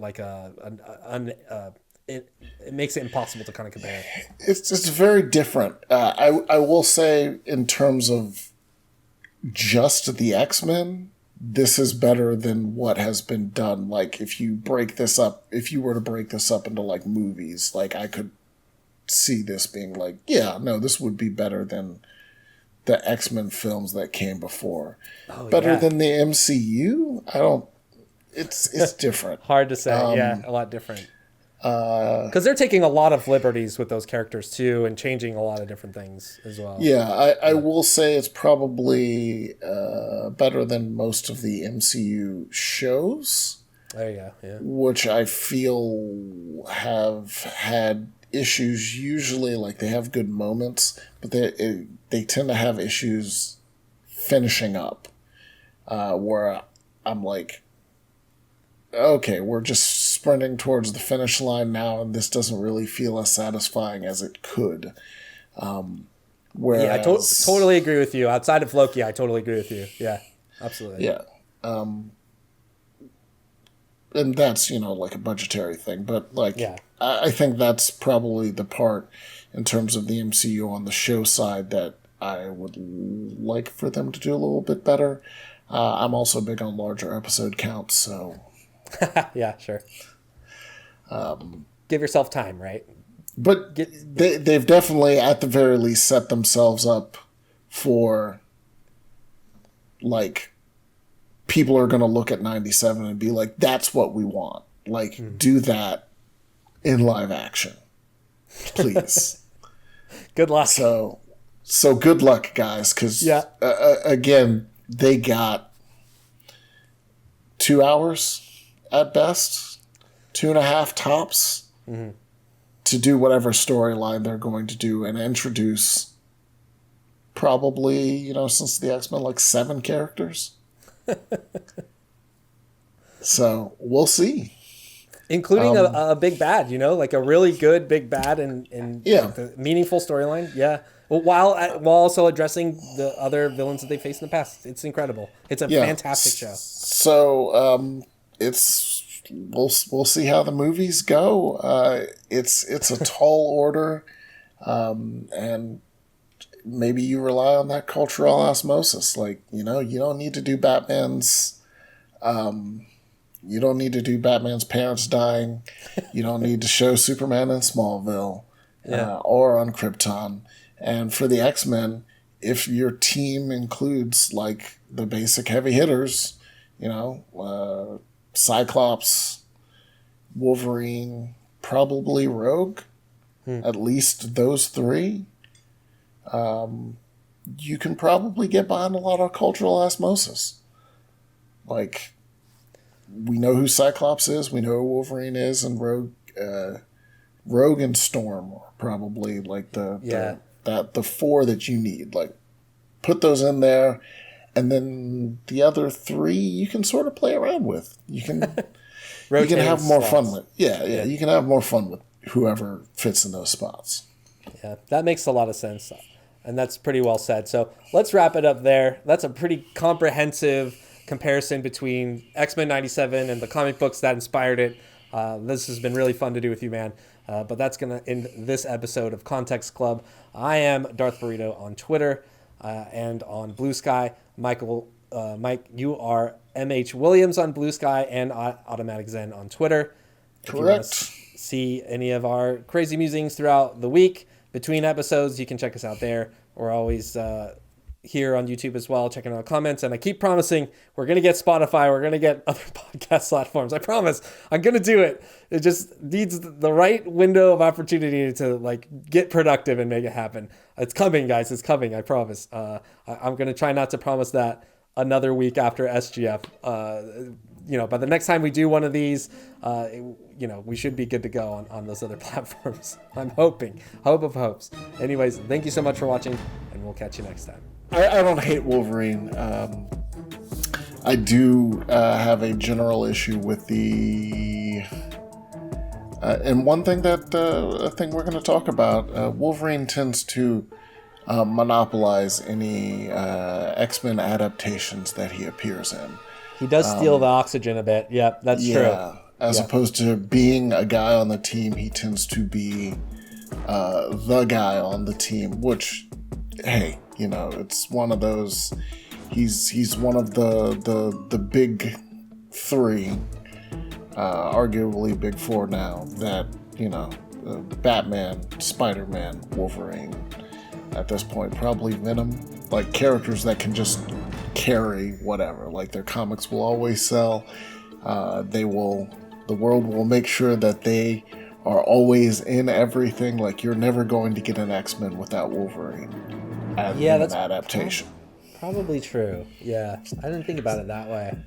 it makes it impossible to kind of compare? It's very different. I will say, in terms of just the X-Men, this is better than what has been done. If you were to break this up into movies, I could see this being this would be better than the X-Men films that came before. Better than the MCU? It's different. Hard to say. A lot different. Because they're taking a lot of liberties with those characters too, and changing a lot of different things as well. Yeah, I will say it's probably better than most of the MCU shows. There you go. Yeah. Which I feel have had issues. Usually, they have good moments, but they tend to have issues finishing up. Where I'm okay, we're just sprinting towards the finish line now, and this doesn't really feel as satisfying as it could. Whereas, yeah, I totally agree with you. Outside of Loki, I totally agree with you. Yeah, absolutely. Yeah. and that's, like a budgetary thing, but like, Yeah. I think that's probably the part in terms of the MCU on the show side that I would like for them to do a little bit better. I'm also big on larger episode counts, so. Yeah, sure. Give yourself time, right? But they've definitely, at the very least, set themselves up for, like, people are going to look at 97 and be like, that's what we want. Like, do that in live action, please. Good luck. So good luck, guys, because, again, they got 2 hours at best, 2.5 tops, to do whatever storyline they're going to do and introduce probably, since the X-Men, like 7 characters. So we'll see. Including a big bad, like a really good big bad and like the meaningful storyline. Yeah. While also addressing the other villains that they faced in the past. It's incredible. It's a fantastic show. So we'll see how the movies go. It's a tall order, and maybe you rely on that cultural osmosis. Like, you don't need to do Batman's. You don't need to do Batman's parents dying. You don't need to show Superman in Smallville or on Krypton. And for the X-Men, if your team includes like the basic heavy hitters, Cyclops, Wolverine, probably Rogue, at least those 3, you can probably get behind a lot of cultural osmosis. Like, we know who Cyclops is, we know who Wolverine is, and Rogue and Storm are probably like the 4 that you need. Like, put those in there, and then the other 3 you can sort of play around with. You can have more fun with. Yeah, you can have more fun with whoever fits in those spots. Yeah, that makes a lot of sense, and that's pretty well said. So let's wrap it up there. That's a pretty comprehensive comparison between X-Men 97 and the comic books that inspired it. This has been really fun to do with you, man. But that's going to end this episode of Context Club. I am Darth Burrito on Twitter and on Blue Sky. Mike, you are MH Williams on Blue Sky and Automatic Zen on Twitter. Correct. If you want to see any of our crazy musings throughout the week between episodes, you can check us out there. We're always here on YouTube as well, checking out comments. And I keep promising we're going to get Spotify. We're going to get other podcast platforms. I promise I'm going to do it. It just needs the right window of opportunity to like get productive and make it happen. It's coming, guys. It's coming. I promise. I'm going to try not to promise that another week after SGF. By the next time we do one of these, we should be good to go on those other platforms. I'm hoping. Hope of hopes. Anyways, thank you so much for watching, and we'll catch you next time. I don't hate Wolverine. I do have a general issue with the... and one thing I think we're going to talk about, Wolverine tends to monopolize any X-Men adaptations that he appears in. He does steal the oxygen a bit. Yep, that's true. As opposed to being a guy on the team, he tends to be the guy on the team, which, hey, it's one of those... He's one of the big 3, arguably big 4 now, that, Batman, Spider-Man, Wolverine, at this point, probably Venom, like characters that can just carry whatever. Like, their comics will always sell. The world will make sure that they are always in everything. Like, you're never going to get an X-Men without Wolverine as an adaptation. Probably true. Yeah, I didn't think about it that way.